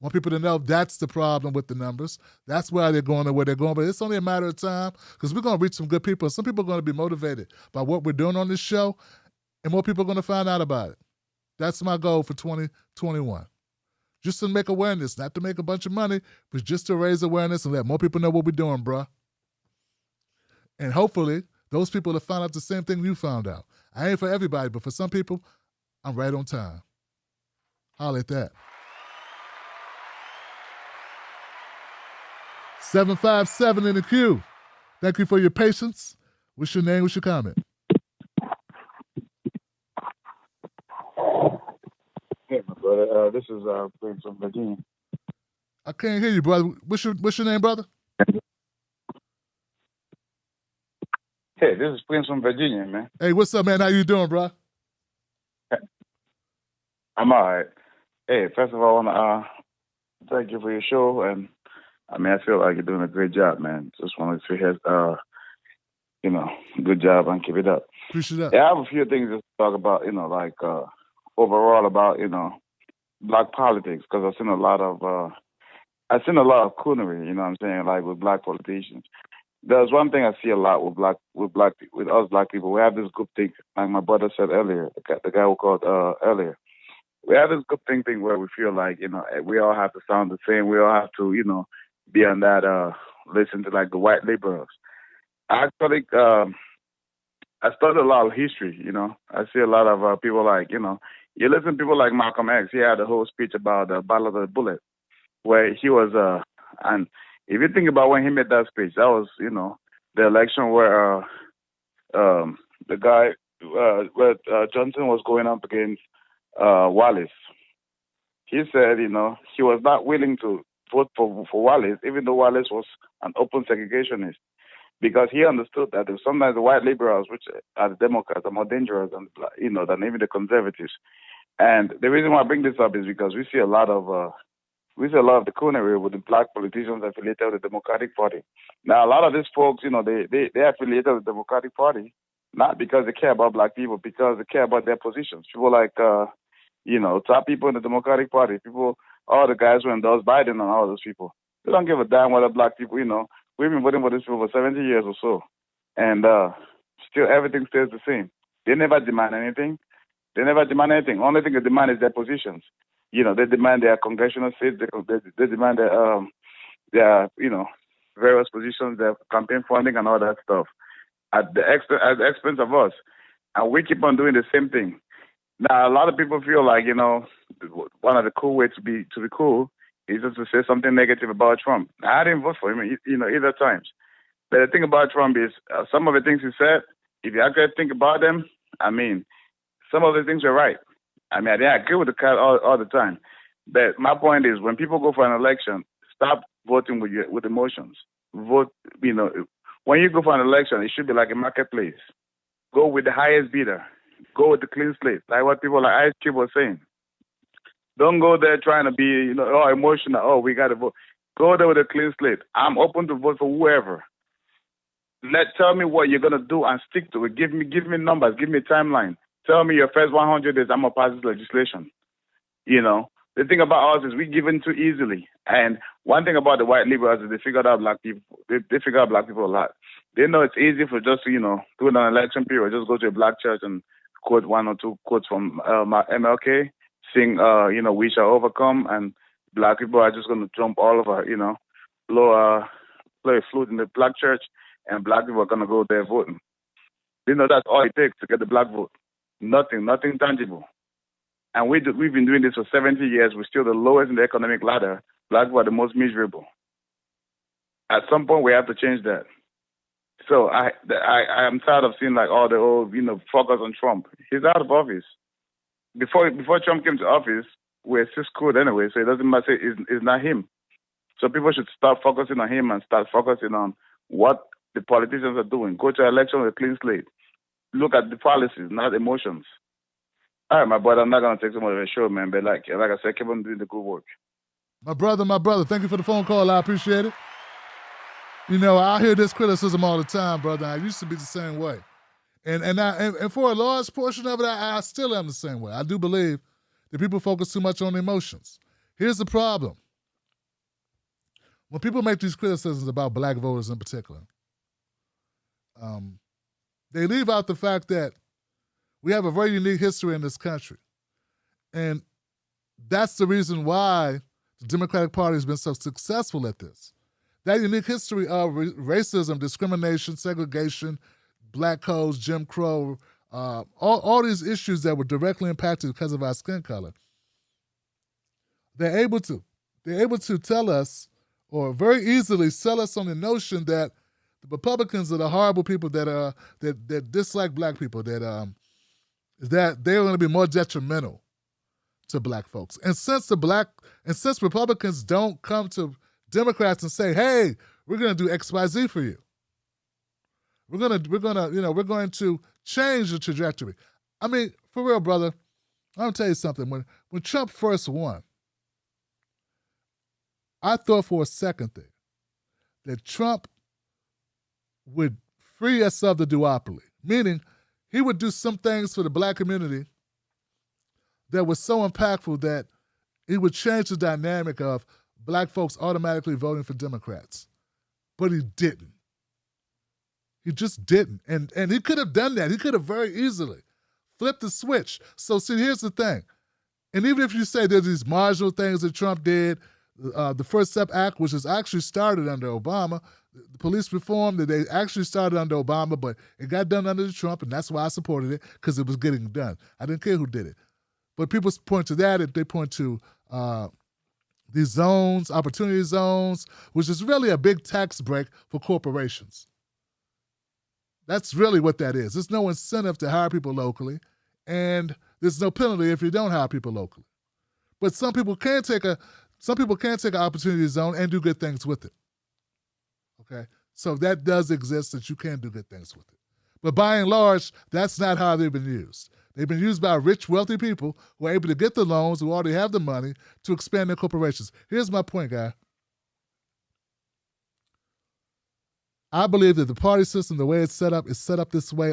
I want people to know that's the problem with the numbers. That's why they're going to where they're going. But it's only a matter of time because we're going to reach some good people. Some people are going to be motivated by what we're doing on this show, and more people are going to find out about it. That's my goal for 2021. Just to make awareness, not to make a bunch of money, but just to raise awareness and let more people know what we're doing, bruh. And hopefully, those people will find out the same thing you found out. I ain't for everybody, but for some people, I'm right on time. Holla at that. 757 in the queue. Thank you for your patience. What's your name? What's your comment? Hey, my brother. This is Prince from Virginia. I can't hear you, brother. What's your name, brother? Hey, this is Prince from Virginia, man. Hey, what's up, man? How you doing, bro? I'm all right. Hey, first of all, I want to thank you for your show, and I feel like you're doing a great job, man. Just wanted to hear, good job and keep it up. Appreciate that. Yeah, I have a few things to talk about, overall about, black politics, because I've seen a lot of coonery, you know what I'm saying, like with black politicians. There's one thing I see a lot with us black people. We have this group thing, like my brother said earlier, the guy who called earlier. We have this group thing where we feel like, we all have to sound the same. We all have to, be on that, listen to like the white liberals. Actually, I studied a lot of history. I see a lot of people like you listen to people like Malcolm X. He had a whole speech about the Battle of the Bullet, where he was and if you think about when he made that speech, that was the election where the guy where Johnson was going up against Wallace. He said, he was not willing to vote for Wallace, even though Wallace was an open segregationist, because he understood that sometimes the white liberals, which are the Democrats, are more dangerous than even the conservatives. And the reason why I bring this up is because we see a lot of the coonery with the black politicians affiliated with the Democratic Party. Now, a lot of these folks, they affiliated with the Democratic Party not because they care about black people, because they care about their positions. People like top people in the Democratic Party, all the guys who endorse Biden and all those people. They don't give a damn whether black people, we've been voting for these people for 70 years or so. And still everything stays the same. They never demand anything. Only thing they demand is their positions. They demand their congressional seats. They demand their various positions, their campaign funding and all that stuff at the expense of us. And we keep on doing the same thing. Now, a lot of people feel like, one of the cool ways to be cool is just to say something negative about Trump. Now, I didn't vote for him, either times. But the thing about Trump is some of the things he said, if you actually think about them, some of the things are right. I didn't agree with the guy all the time. But my point is, when people go for an election, stop voting with emotions. Vote, when you go for an election, it should be like a marketplace. Go with the highest bidder. Go with the clean slate, like what people like Ice Cube was saying. Don't go there trying to be, emotional. We got to vote. Go there with a clean slate. I'm open to vote for whoever. Tell me what you're gonna do and stick to it. Give me numbers. Give me a timeline. Tell me your first 100 days. I'm gonna pass this legislation. The thing about us is we give in too easily. And one thing about the white liberals is they figured out black people. They figure out black people a lot. They know it's easy for just during an election period, just go to a black church and quote one or two quotes from MLK, sing, "We shall overcome," and black people are just going to jump all over, play a flute in the black church, and black people are going to go there voting. That's all it takes to get the black vote. Nothing tangible. And we've been doing this for 70 years. We're still the lowest in the economic ladder. Black people are the most miserable. At some point, we have to change that. So I am tired of seeing like all the old, focus on Trump. He's out of office. Before Trump came to office, we're still screwed anyway, so it doesn't matter. It's not him. So people should start focusing on him and start focusing on what the politicians are doing. Go to an election with a clean slate. Look at the policies, not emotions. All right, my brother, I'm not going to take so much of a show, man, but like I said, keep on doing the good work. My brother, thank you for the phone call. I appreciate it. I hear this criticism all the time, brother. I used to be the same way. And for a large portion of it, I still am the same way. I do believe that people focus too much on emotions. Here's the problem. When people make these criticisms about black voters in particular, they leave out the fact that we have a very unique history in this country. And that's the reason why the Democratic Party has been so successful at this. That unique history of racism, discrimination, segregation, black codes, Jim Crow, all these issues that were directly impacted because of our skin color. They're able to tell us, or very easily sell us on the notion that the Republicans are the horrible people that dislike black people, that they're going to be more detrimental to black folks. And since Republicans don't come to Democrats and say, "Hey, we're going to do X, Y, Z for you. We're going to change the trajectory." For real, brother, I'm going to tell you something. When Trump first won, I thought for a second there that Trump would free us of the duopoly, meaning he would do some things for the black community that was so impactful that it would change the dynamic of black folks automatically voting for Democrats. But he didn't. He just didn't. And he could have done that. He could have very easily flipped the switch. So see, here's the thing. And even if you say there's these marginal things that Trump did, the First Step Act, which was actually started under Obama, the police reform that they actually started under Obama, but it got done under Trump, and that's why I supported it, because it was getting done. I didn't care who did it. But people point to that, and they point to these zones, opportunity zones, which is really a big tax break for corporations. That's really what that is. There's no incentive to hire people locally, and there's no penalty if you don't hire people locally. But some people can take an opportunity zone and do good things with it. Okay? So that does exist, that you can do good things with it. But by and large, that's not how they've been used. They've been used by rich, wealthy people who are able to get the loans, who already have the money to expand their corporations. Here's my point, guy. I believe that the party system, the way it's set up, is set up this way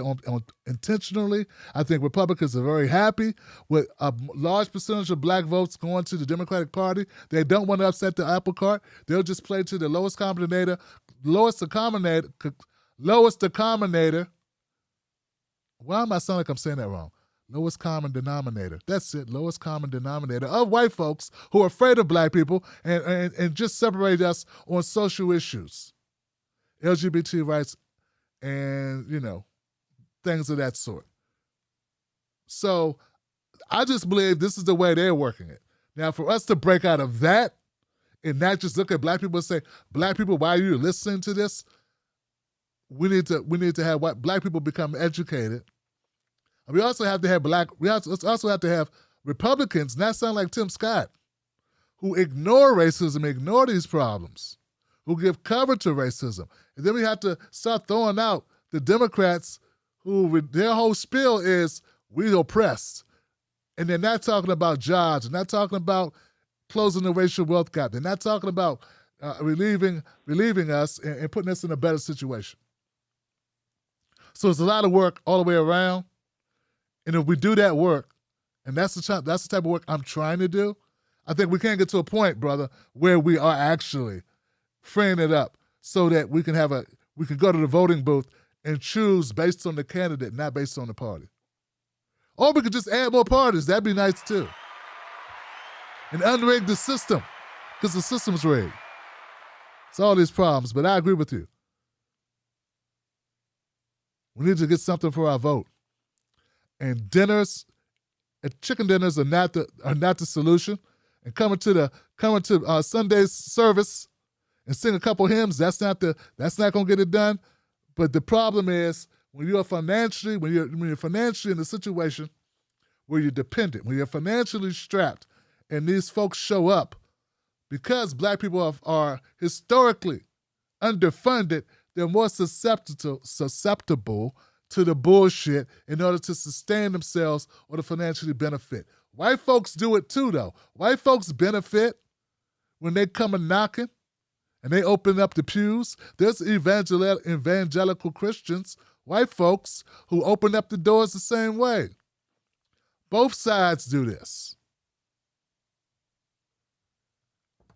intentionally. I think Republicans are very happy with a large percentage of black votes going to the Democratic Party. They don't want to upset the apple cart. They'll just play to the lowest common denominator. Why am I sounding like I'm saying that wrong? Lowest common denominator. That's it. Lowest common denominator of white folks who are afraid of black people and just separate us on social issues. LGBT rights and, things of that sort. So I just believe this is the way they're working it. Now, for us to break out of that and not just look at black people and say, black people, why are you listening to this? We need to have black people become educated. And we also have to have also have to have Republicans, not sound like Tim Scott, who ignore racism, ignore these problems, who give cover to racism. And then we have to start throwing out the Democrats who their whole spiel is we oppressed. And they're not talking about jobs. They're not talking about closing the racial wealth gap. They're not talking about relieving us and putting us in a better situation. So it's a lot of work all the way around. And if we do that work, and that's the type of work I'm trying to do, I think we can get to a point, brother, where we are actually freeing it up so that we can go to the voting booth and choose based on the candidate, not based on the party. Or we could just add more parties. That'd be nice too. And unrig the system, because the system's rigged. It's all these problems, but I agree with you. We need to get something for our vote. And chicken dinners are not the solution. And coming to Sunday's service and sing a couple hymns, that's not going to get it done. But the problem is when you're financially in a situation where you're dependent, when you're financially strapped, and these folks show up because black people are historically underfunded, they're more susceptible to the bullshit in order to sustain themselves or to financially benefit. White folks do it too, though. White folks benefit when they come and knocking and they open up the pews. There's evangelical Christians, white folks, who open up the doors the same way. Both sides do this.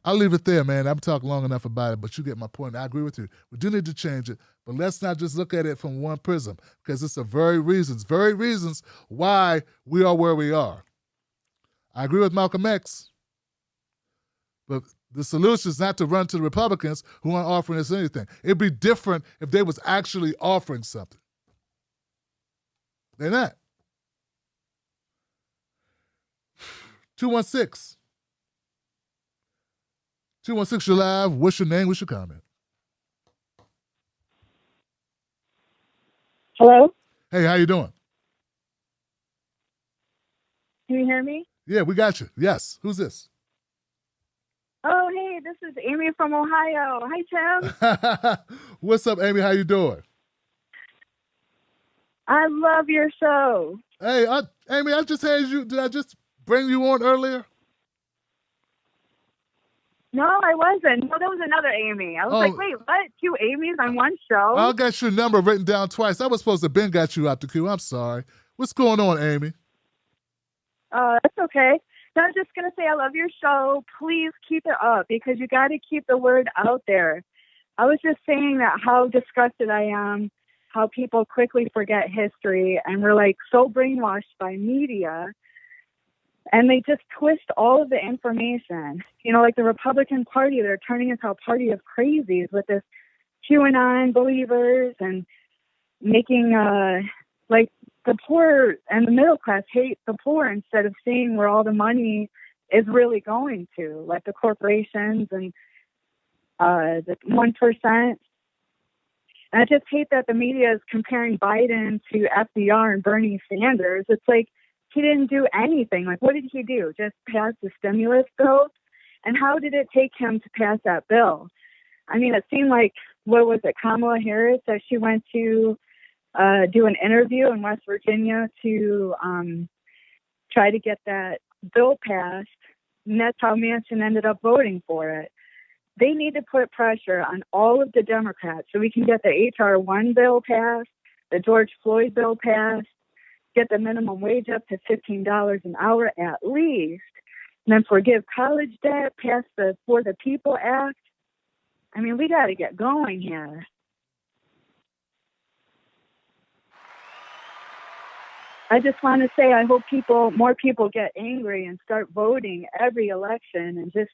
I'll leave it there, man. I've talked long enough about it, but you get my point. I agree with you. We do need to change it, but let's not just look at it from one prism, because it's the very reasons why we are where we are. I agree with Malcolm X, but the solution is not to run to the Republicans who aren't offering us anything. It'd be different if they was actually offering something. They're not. 216. 216, you're live. What's your name? What's your comment? Hello? Hey, how you doing? Can you hear me? Yeah, we got you. Yes. Who's this? Oh, hey, this is Amy from Ohio. Hi, Tim. What's up, Amy? How you doing? I love your show. Hey, Amy, I just had you. Did I just bring you on earlier? No, I wasn't. No, that was another Amy. I was like, wait, what? 2 Amy's on one show? I got your number written down twice. I was supposed to have been got you out the queue. I'm sorry. What's going on, Amy? That's okay. No, I was just going to say I love your show. Please keep it up because you got to keep the word out there. I was just saying that how disgusted I am, how people quickly forget history, and we're like so brainwashed by media. And they just twist all of the information. You know, like the Republican Party, they're turning into a party of crazies with this QAnon believers and making like the poor and the middle class hate the poor instead of seeing where all the money is really going to, like the corporations and the 1%. And I just hate that the media is comparing Biden to FDR and Bernie Sanders. It's like he didn't do anything. Like, what did he do? Just pass the stimulus bill? And how did it take him to pass that bill? I mean, it seemed like, what was it, Kamala Harris, that she went to do an interview in West Virginia to try to get that bill passed, and that's how Manchin ended up voting for it. They need to put pressure on all of the Democrats so we can get the H.R. 1 bill passed, the George Floyd bill passed, get the minimum wage up to $15 an hour at least, and then forgive college debt, pass the For the People Act. I mean, we got to get going here. I just want to say I hope more people get angry and start voting every election and just,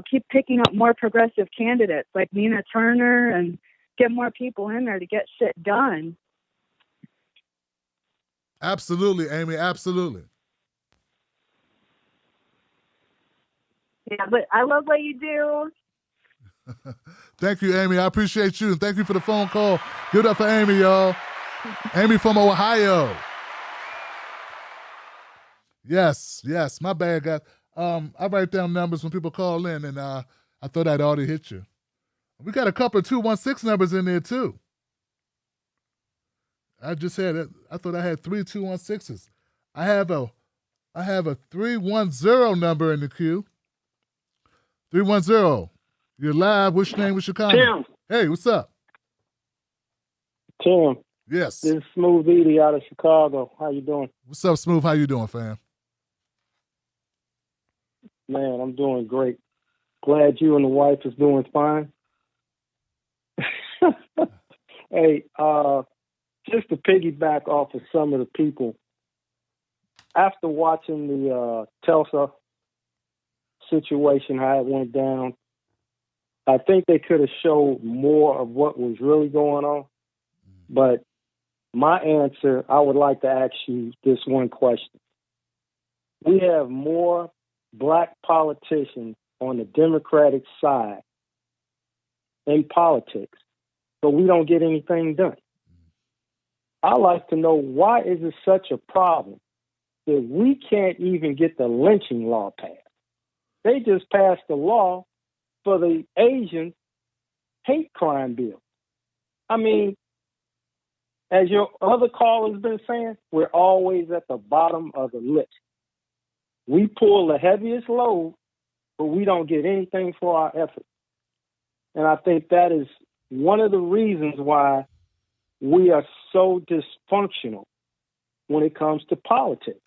keep picking up more progressive candidates like Nina Turner and get more people in there to get shit done. Absolutely, Amy, absolutely. Yeah, but I love what you do. Thank you, Amy. I appreciate you. And thank you for the phone call. Give it up for Amy, y'all. Amy from Ohio. Yes, my bad, guys. I write down numbers when people call in, and I thought I'd already hit you. We got a couple of 216 numbers in there, too. I thought I had 3 216s. I have a 310 number in the queue. 310. You're live. What's your name? What's your comment? Tim. Hey, what's up? Tim. Yes. This is Smooth Edie out of Chicago. How you doing? What's up, Smooth? How you doing, fam? Man, I'm doing great. Glad you and the wife is doing fine. Hey, just to piggyback off of some of the people, after watching the Tulsa situation, how it went down, I think they could have showed more of what was really going on. But my answer, I would like to ask you this one question. We have more black politicians on the Democratic side in politics, but we don't get anything done. I like to know, why is it such a problem that we can't even get the lynching law passed? They just passed a law for the Asian hate crime bill. I mean, as your other caller's been saying, we're always at the bottom of the list. We pull the heaviest load, but we don't get anything for our effort. And I think that is one of the reasons why we are so dysfunctional when it comes to politics.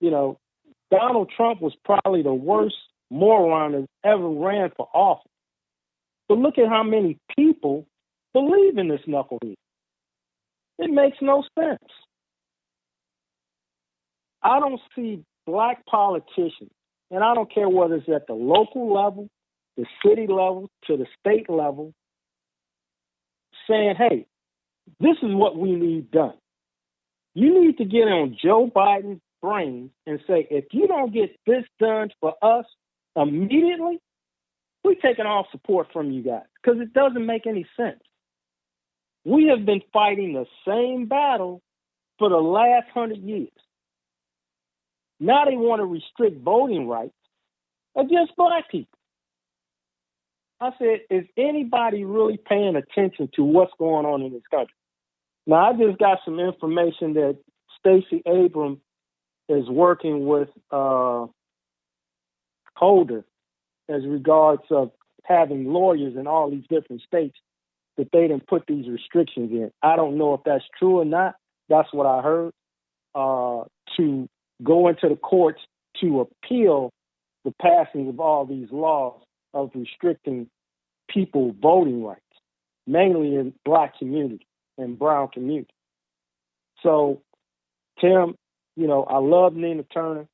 Donald Trump was probably the worst moron that ever ran for office. But look at how many people believe in this knucklehead. It makes no sense. I don't see black politicians, and I don't care whether it's at the local level, the city level, to the state level, saying, hey, this is what we need done. You need to get on Joe Biden's brain and say, if you don't get this done for us immediately, we're taking off support from you guys, because it doesn't make any sense. We have been fighting the same battle for the last 100 years. Now they want to restrict voting rights against black people. I said, is anybody really paying attention to what's going on in this country? Now, I just got some information that Stacey Abrams is working with Holder as regards of having lawyers in all these different states that they didn't put these restrictions in. I don't know if that's true or not. That's what I heard. To go into the courts to appeal the passing of all these laws of restricting people voting rights, mainly in black community and brown community. So, Tim, I love Nina Turner.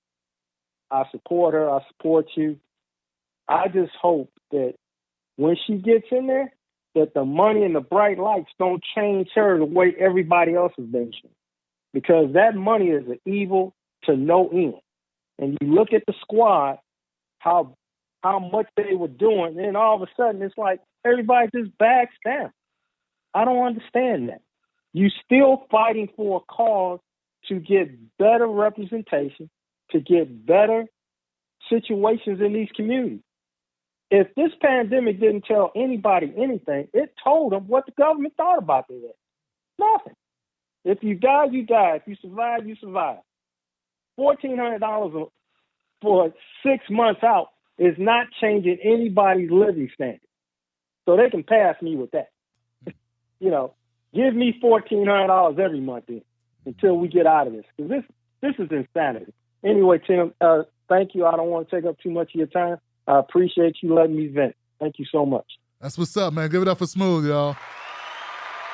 I support her. I support you. I just hope that when she gets in there, that the money and the bright lights don't change her the way everybody else has been changed. Because that money is an evil to no end. And you look at the squad, how much they were doing, and all of a sudden it's like everybody just backs down. I don't understand that. You still fighting for a cause to get better representation, to get better situations in these communities. If this pandemic didn't tell anybody anything, it told them what the government thought about it. Nothing. If you die, you die. If you survive, you survive. $1,400 for 6 months out is not changing anybody's living standard. So they can pass me with that. Give me $1,400 every month then until we get out of this. Because this is insanity. Anyway, Tim, thank you. I don't want to take up too much of your time. I appreciate you letting me vent. Thank you so much. That's what's up, man. Give it up for Smooth, y'all.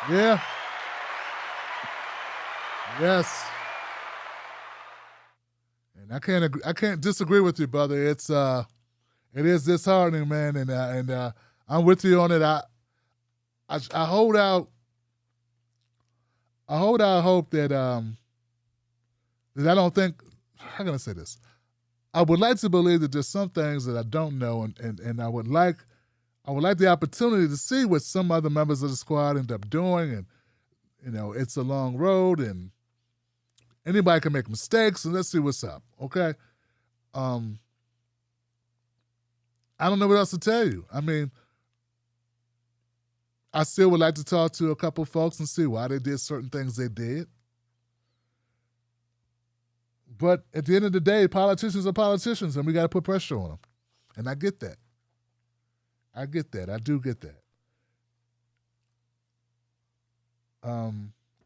Yeah. Yes. And I can't disagree with you, brother. It is disheartening, man, and I'm with you on it. I hold out hope that I don't think, how can I say this? I would like to believe that there's some things that I don't know, and I would like the opportunity to see what some other members of the squad end up doing, and it's a long road, and anybody can make mistakes, and let's see what's up, okay? I don't know what else to tell you. I mean, I still would like to talk to a couple folks and see why they did certain things they did. But at the end of the day, politicians are politicians, and we got to put pressure on them. And I get that. I do get that.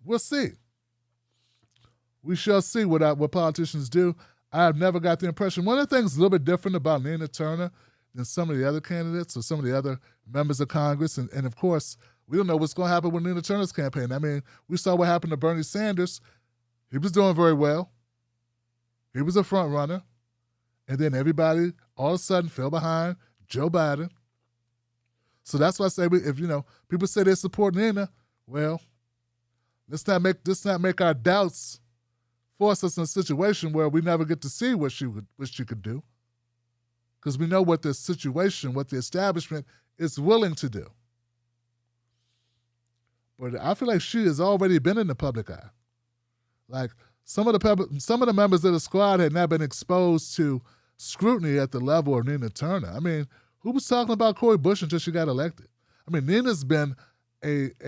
We'll see. We shall see what politicians do. I have never got the impression. One of the things a little bit different about Nina Turner than some of the other candidates or some of the other members of Congress, and of course, we don't know what's going to happen with Nina Turner's campaign. I mean, we saw what happened to Bernie Sanders. He was doing very well. He was a front runner. And then everybody all of a sudden fell behind Joe Biden. So that's why I say, if people say they support Nina, well, let's not make our doubts force us in a situation where we never get to see what she could do. Because we know what the situation, what the establishment is willing to do. But I feel like she has already been in the public eye. Like some of the members of the squad had not been exposed to scrutiny at the level of Nina Turner. I mean, who was talking about Cori Bush until she got elected? I mean, Nina's been a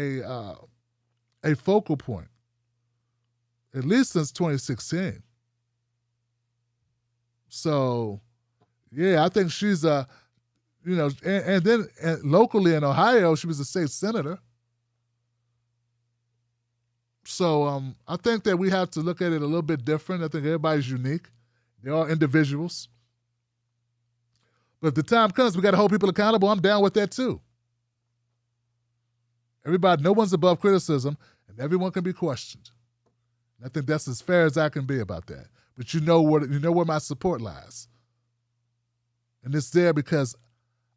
focal point at least since 2016. So, yeah, I think she's and then locally in Ohio, she was a state senator. So I think that we have to look at it a little bit different. I think everybody's unique. They're all individuals. But if the time comes, we got to hold people accountable. I'm down with that too. Everybody, no one's above criticism, and everyone can be questioned. And I think that's as fair as I can be about that. But you know where my support lies. And it's there because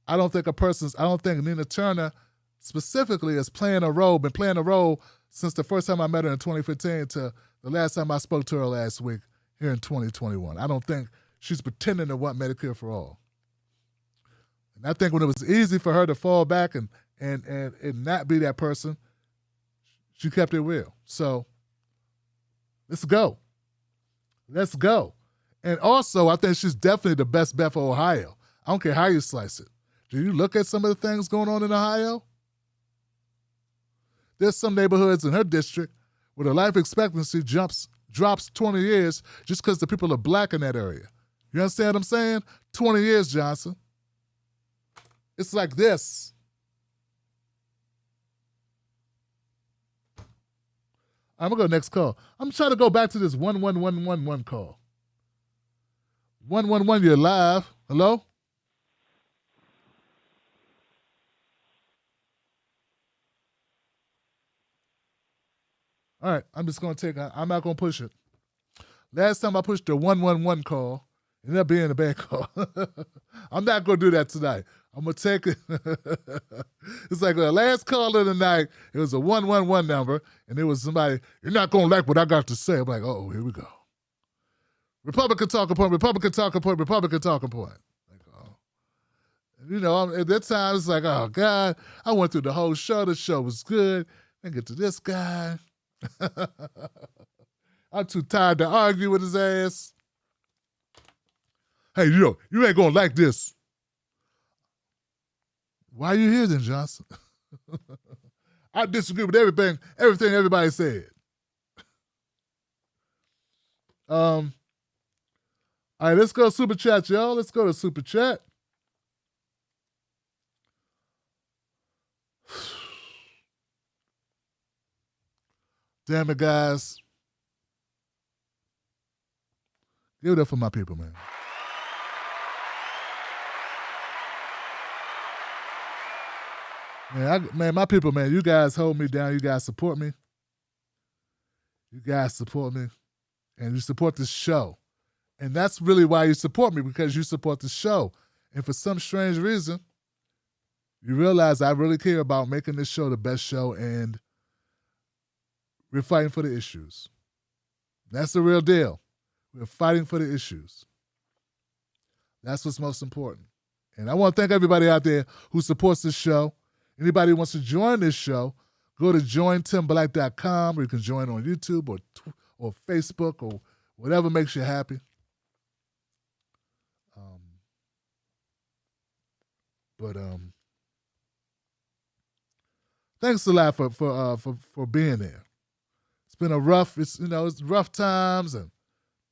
I don't think Nina Turner specifically is been playing a role since the first time I met her in 2015 to the last time I spoke to her last week here in 2021. I don't think she's pretending to want Medicare for all. And I think when it was easy for her to fall back and not be that person, she kept it real. So let's go. Let's go. And also, I think she's definitely the best bet for Ohio. I don't care how you slice it. Do you look at some of the things going on in Ohio? There's some neighborhoods in her district where the life expectancy drops 20 years just because the people are black in that area. You understand what I'm saying? 20 years, Johnson. It's like this. I'm going to go next call. I'm trying to go back to this 11111 call. 111, you're live. Hello? All right, I'm just going to I'm not going to push it. Last time I pushed the 111 call, it ended up being a bad call. I'm not going to do that tonight. I'm going to take it. It's like the last call of the night, it was a 111 number, and it was somebody, you're not going to like what I got to say. I'm like, oh, here we go. Republican talking point, Republican talking point, Republican talking point. Like, oh. You know, at that time, it's like, oh, God, I went through the whole show. The show was good. Then get to this guy. I'm too tired to argue with his ass. Hey, you ain't going to like this. Why are you here then, Johnson? I disagree with everything everybody said. All right, let's go to Super Chat, y'all. Let's go to Super Chat. Damn it, guys. Give it up for my people, man. Man, my people, man, you guys hold me down. You guys support me. You guys support me. And you support this show. And that's really why you support me, because you support the show. And for some strange reason, you realize I really care about making this show the best show, and we're fighting for the issues. That's the real deal. We're fighting for the issues. That's what's most important. And I want to thank everybody out there who supports this show. Anybody who wants to join this show, go to jointimblack.com, or you can join on YouTube or Facebook or whatever makes you happy. Thanks a lot for being there. It's been it's rough times, and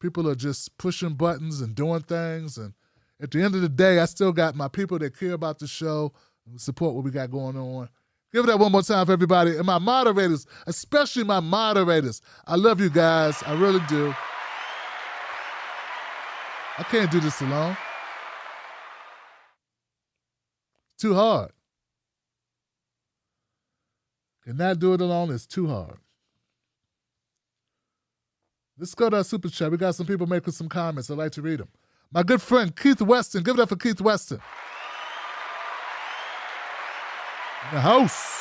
people are just pushing buttons and doing things. And at the end of the day, I still got my people that care about the show and support what we got going on. Give it up one more time for everybody. And my moderators, especially my moderators. I love you guys. I really do. I can't do this alone. It's too hard. Cannot do it alone. It's too hard. Let's go to our Super Chat. We got some people making some comments. I'd like to read them. My good friend, Keith Weston. Give it up for Keith Weston. In the house.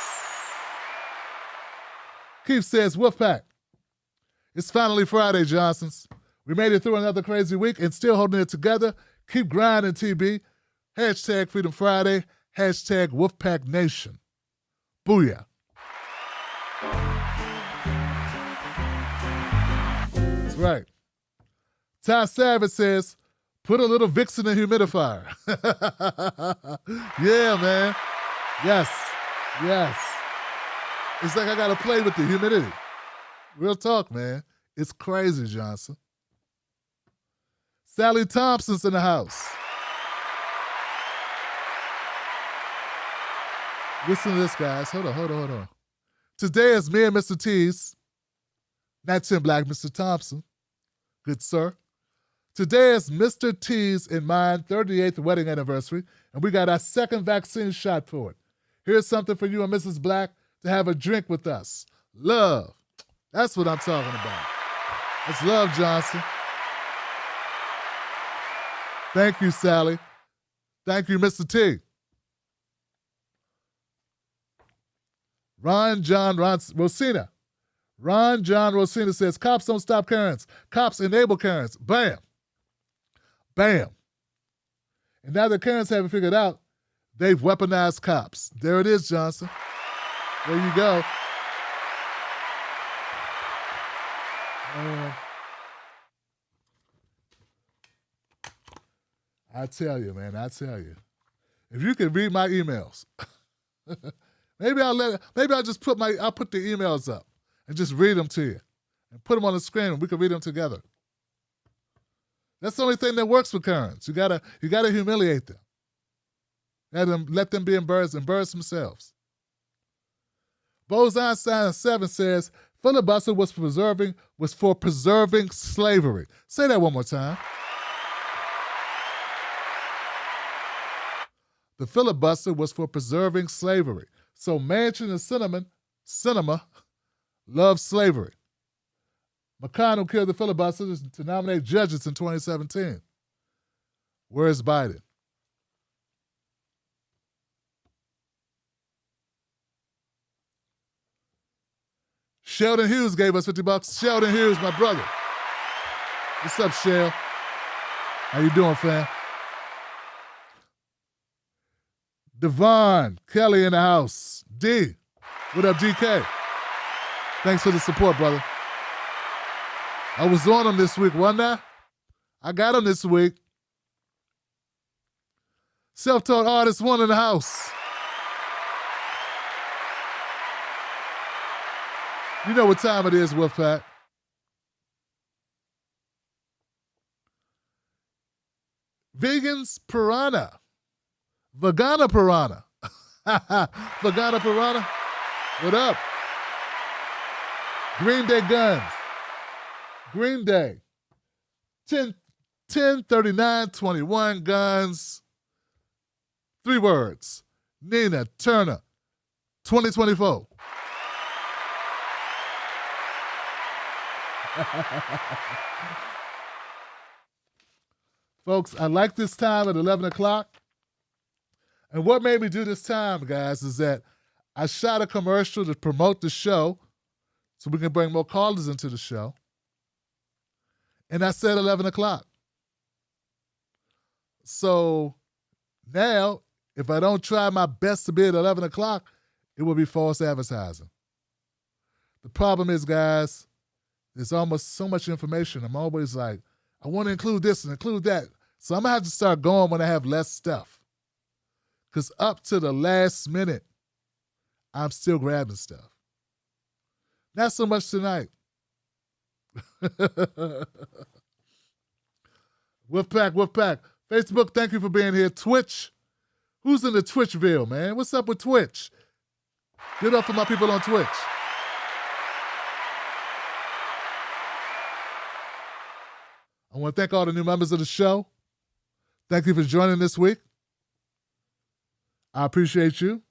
Keith says, Wolfpack, it's finally Friday, Johnsons. We made it through another crazy week and still holding it together. Keep grinding, TB. Hashtag Freedom Friday. Hashtag Wolfpack Nation. Booyah. That's right. Ty Savage says, put a little Vicks in the humidifier. Yeah, man. Yes. It's like I got to play with the humidity. Real talk, man. It's crazy, Johnson. Sally Thompson's in the house. Listen to this, guys. Hold on. Today is me and Mr. T's. Not Tim Black, Mr. Thompson. Good sir. Today is Mr. T's and mine 38th wedding anniversary, and we got our second vaccine shot for it. Here's something for you and Mrs. Black to have a drink with us. Love. That's what I'm talking about. It's love, Johnson. Thank you, Sally. Thank you, Mr. T. Ron John Rosina. Ron John Rosina says, cops don't stop Karens. Cops enable Karens. Bam. Bam. And now that Karens haven't figured out, they've weaponized cops. There it is, Johnson. There you go. I tell you, man, if you can read my emails, maybe I'll just put I'll put the emails up and just read them to you and put them on the screen and we can read them together. That's the only thing that works with Karens. You gotta humiliate them. Let them be embarrassed themselves. Bose Einstein 7 says, filibuster was for preserving slavery. Say that one more time. The filibuster was for preserving slavery. So Manchin and Sinema loved slavery. McConnell killed the filibuster to nominate judges in 2017. Where's Biden? Sheldon Hughes gave us $50. Sheldon Hughes, my brother. What's up, Shell? How you doing, fam? Devon Kelly in the house. D, what up, DK? Thanks for the support, brother. I was on him this week, wasn't I? I got him this week. Self-taught artist one in the house. You know what time it is, Wolfpack. Vegans Piranha. Vegana Piranha. Vegana Piranha. What up? Green Day Guns. Green Day. 10/39/21 Guns. 3 words. Nina Turner. 2024. Folks, I like this time at 11 o'clock. And what made me do this time, guys, is that I shot a commercial to promote the show so we can bring more callers into the show. And I said 11 o'clock. So now, if I don't try my best to be at 11 o'clock, it will be false advertising. The problem is, guys, there's almost so much information. I'm always like, I want to include this and include that. So I'm going to have to start going when I have less stuff. Because up to the last minute, I'm still grabbing stuff. Not so much tonight. Wolfpack. Facebook, thank you for being here. Twitch. Who's in the Twitchville, man? What's up with Twitch? Get up for my people on Twitch. I want to thank all the new members of the show. Thank you for joining this week. I appreciate you.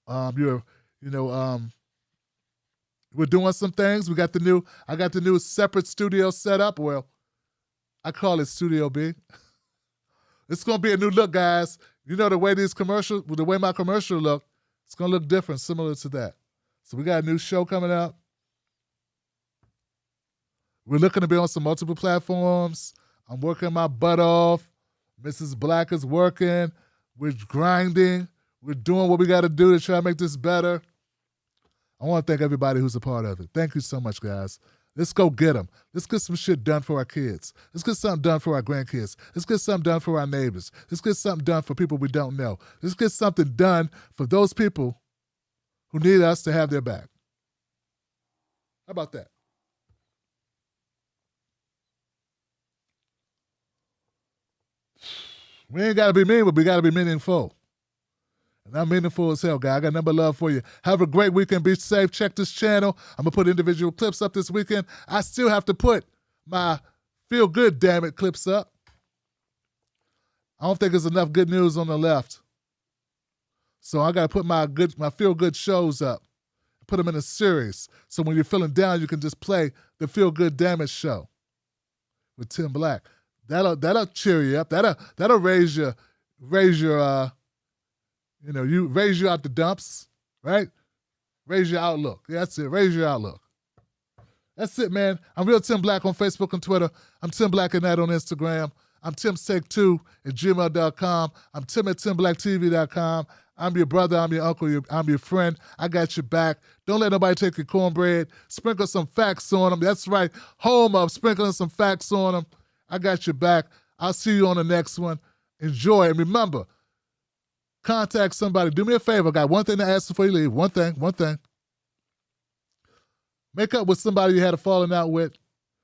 We're doing some things. I got the new separate studio set up. Well, I call it Studio B. It's gonna be a new look, guys. You know the way my commercial look, it's gonna look different, similar to that. So we got a new show coming up. We're looking to be on some multiple platforms. I'm working my butt off. Mrs. Black is working. We're grinding. We're doing what we got to do to try to make this better. I want to thank everybody who's a part of it. Thank you so much, guys. Let's go get them. Let's get some shit done for our kids. Let's get something done for our grandkids. Let's get something done for our neighbors. Let's get something done for people we don't know. Let's get something done for those people who need us to have their back. How about that? We ain't got to be mean, but we got to be meaningful. And I'm meaningful as hell, guy. I got nothing but love for you. Have a great weekend. Be safe. Check this channel. I'm going to put individual clips up this weekend. I still have to put my feel good, damn it, clips up. I don't think there's enough good news on the left. So I got to put my feel good shows up. Put them in a series. So when you're feeling down, you can just play the feel good damage show with Tim Black. That'll cheer you up. That'll raise you raise you out the dumps, right? Raise your outlook. That's it. Raise your outlook. That's it, man. I'm Real Tim Black on Facebook and Twitter. I'm Tim Black and that on Instagram. I'm TimSake2 at gmail.com. I'm Tim at TimBlackTV.com. I'm your brother. I'm your uncle. I'm your friend. I got your back. Don't let nobody take your cornbread. Sprinkle some facts on them. That's right. Home up. Sprinkling some facts on them. I got your back. I'll see you on the next one. Enjoy. And remember, contact somebody. Do me a favor. I got one thing to ask before you leave. One thing. Make up with somebody you had a falling out with.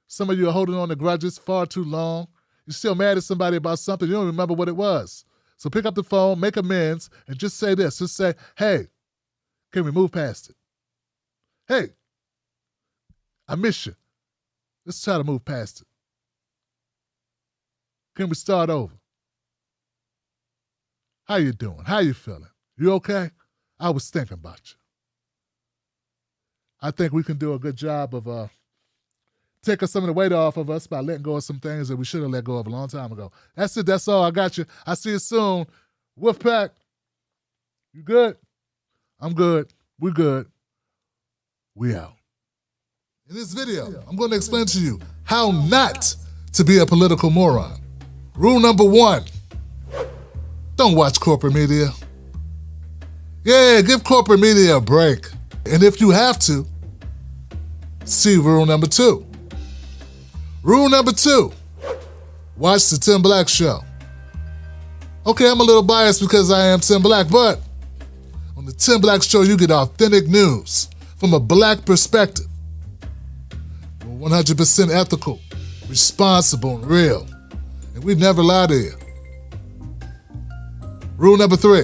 Some of you are holding on to grudges far too long. You're still mad at somebody about something. You don't remember what it was. So pick up the phone, make amends, and just say this. Just say, hey, can we move past it? Hey, I miss you. Let's try to move past it. Can we start over? How you doing? How you feeling? You okay? I was thinking about you. I think we can do a good job of taking some of the weight off of us by letting go of some things that we should have let go of a long time ago. That's it. That's all. I got you. I see you soon. Wolfpack, you good? I'm good. We good. We out. In this video, I'm going to explain to you how not to be a political moron. Rule number 1, don't watch corporate media. Yeah, give corporate media a break. And if you have to, see rule number 2. Rule number 2, watch the Tim Black Show. Okay, I'm a little biased because I am Tim Black, but on the Tim Black Show, you get authentic news from a black perspective. We're 100% ethical, responsible, and real. And we never lie to you. Rule number 3,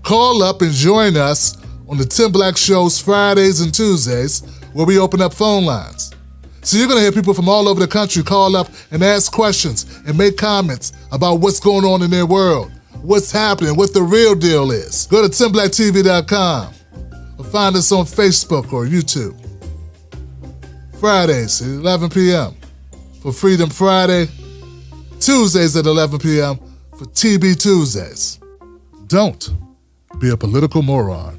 call up and join us on the Tim Black Show's Fridays and Tuesdays, where we open up phone lines. So you're gonna hear people from all over the country call up and ask questions and make comments about what's going on in their world, what's happening, what the real deal is. Go to TimBlackTV.com or find us on Facebook or YouTube. Fridays at 11 p.m. for Freedom Friday, Tuesdays at 11 p.m. for TB Tuesdays. Don't be a political moron.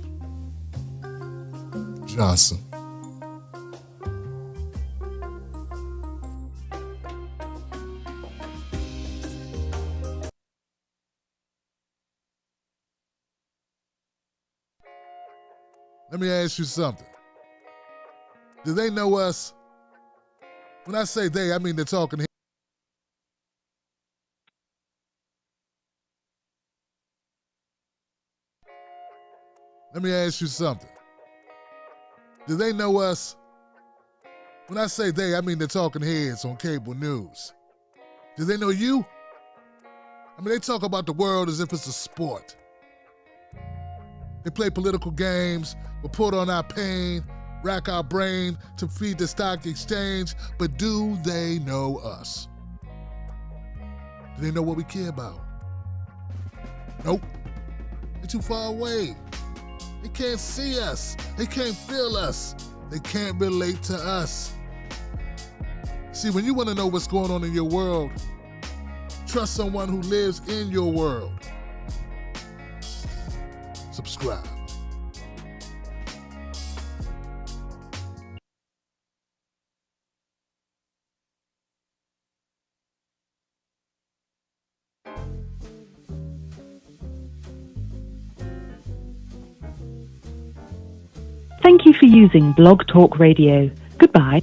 Johnson. Let me ask you something. Do they know us? When I say they, I mean they're talking here. Let me ask you something. Do they know us? When I say they, I mean the talking heads on cable news. Do they know you? I mean, they talk about the world as if it's a sport. They play political games, report on our pain, rack our brain to feed the stock exchange, but do they know us? Do they know what we care about? Nope. They're too far away. They can't see us. They can't feel us. They can't relate to us. See, when you want to know what's going on in your world, trust someone who lives in your world. Subscribe. Thank you for using Blog Talk Radio. Goodbye.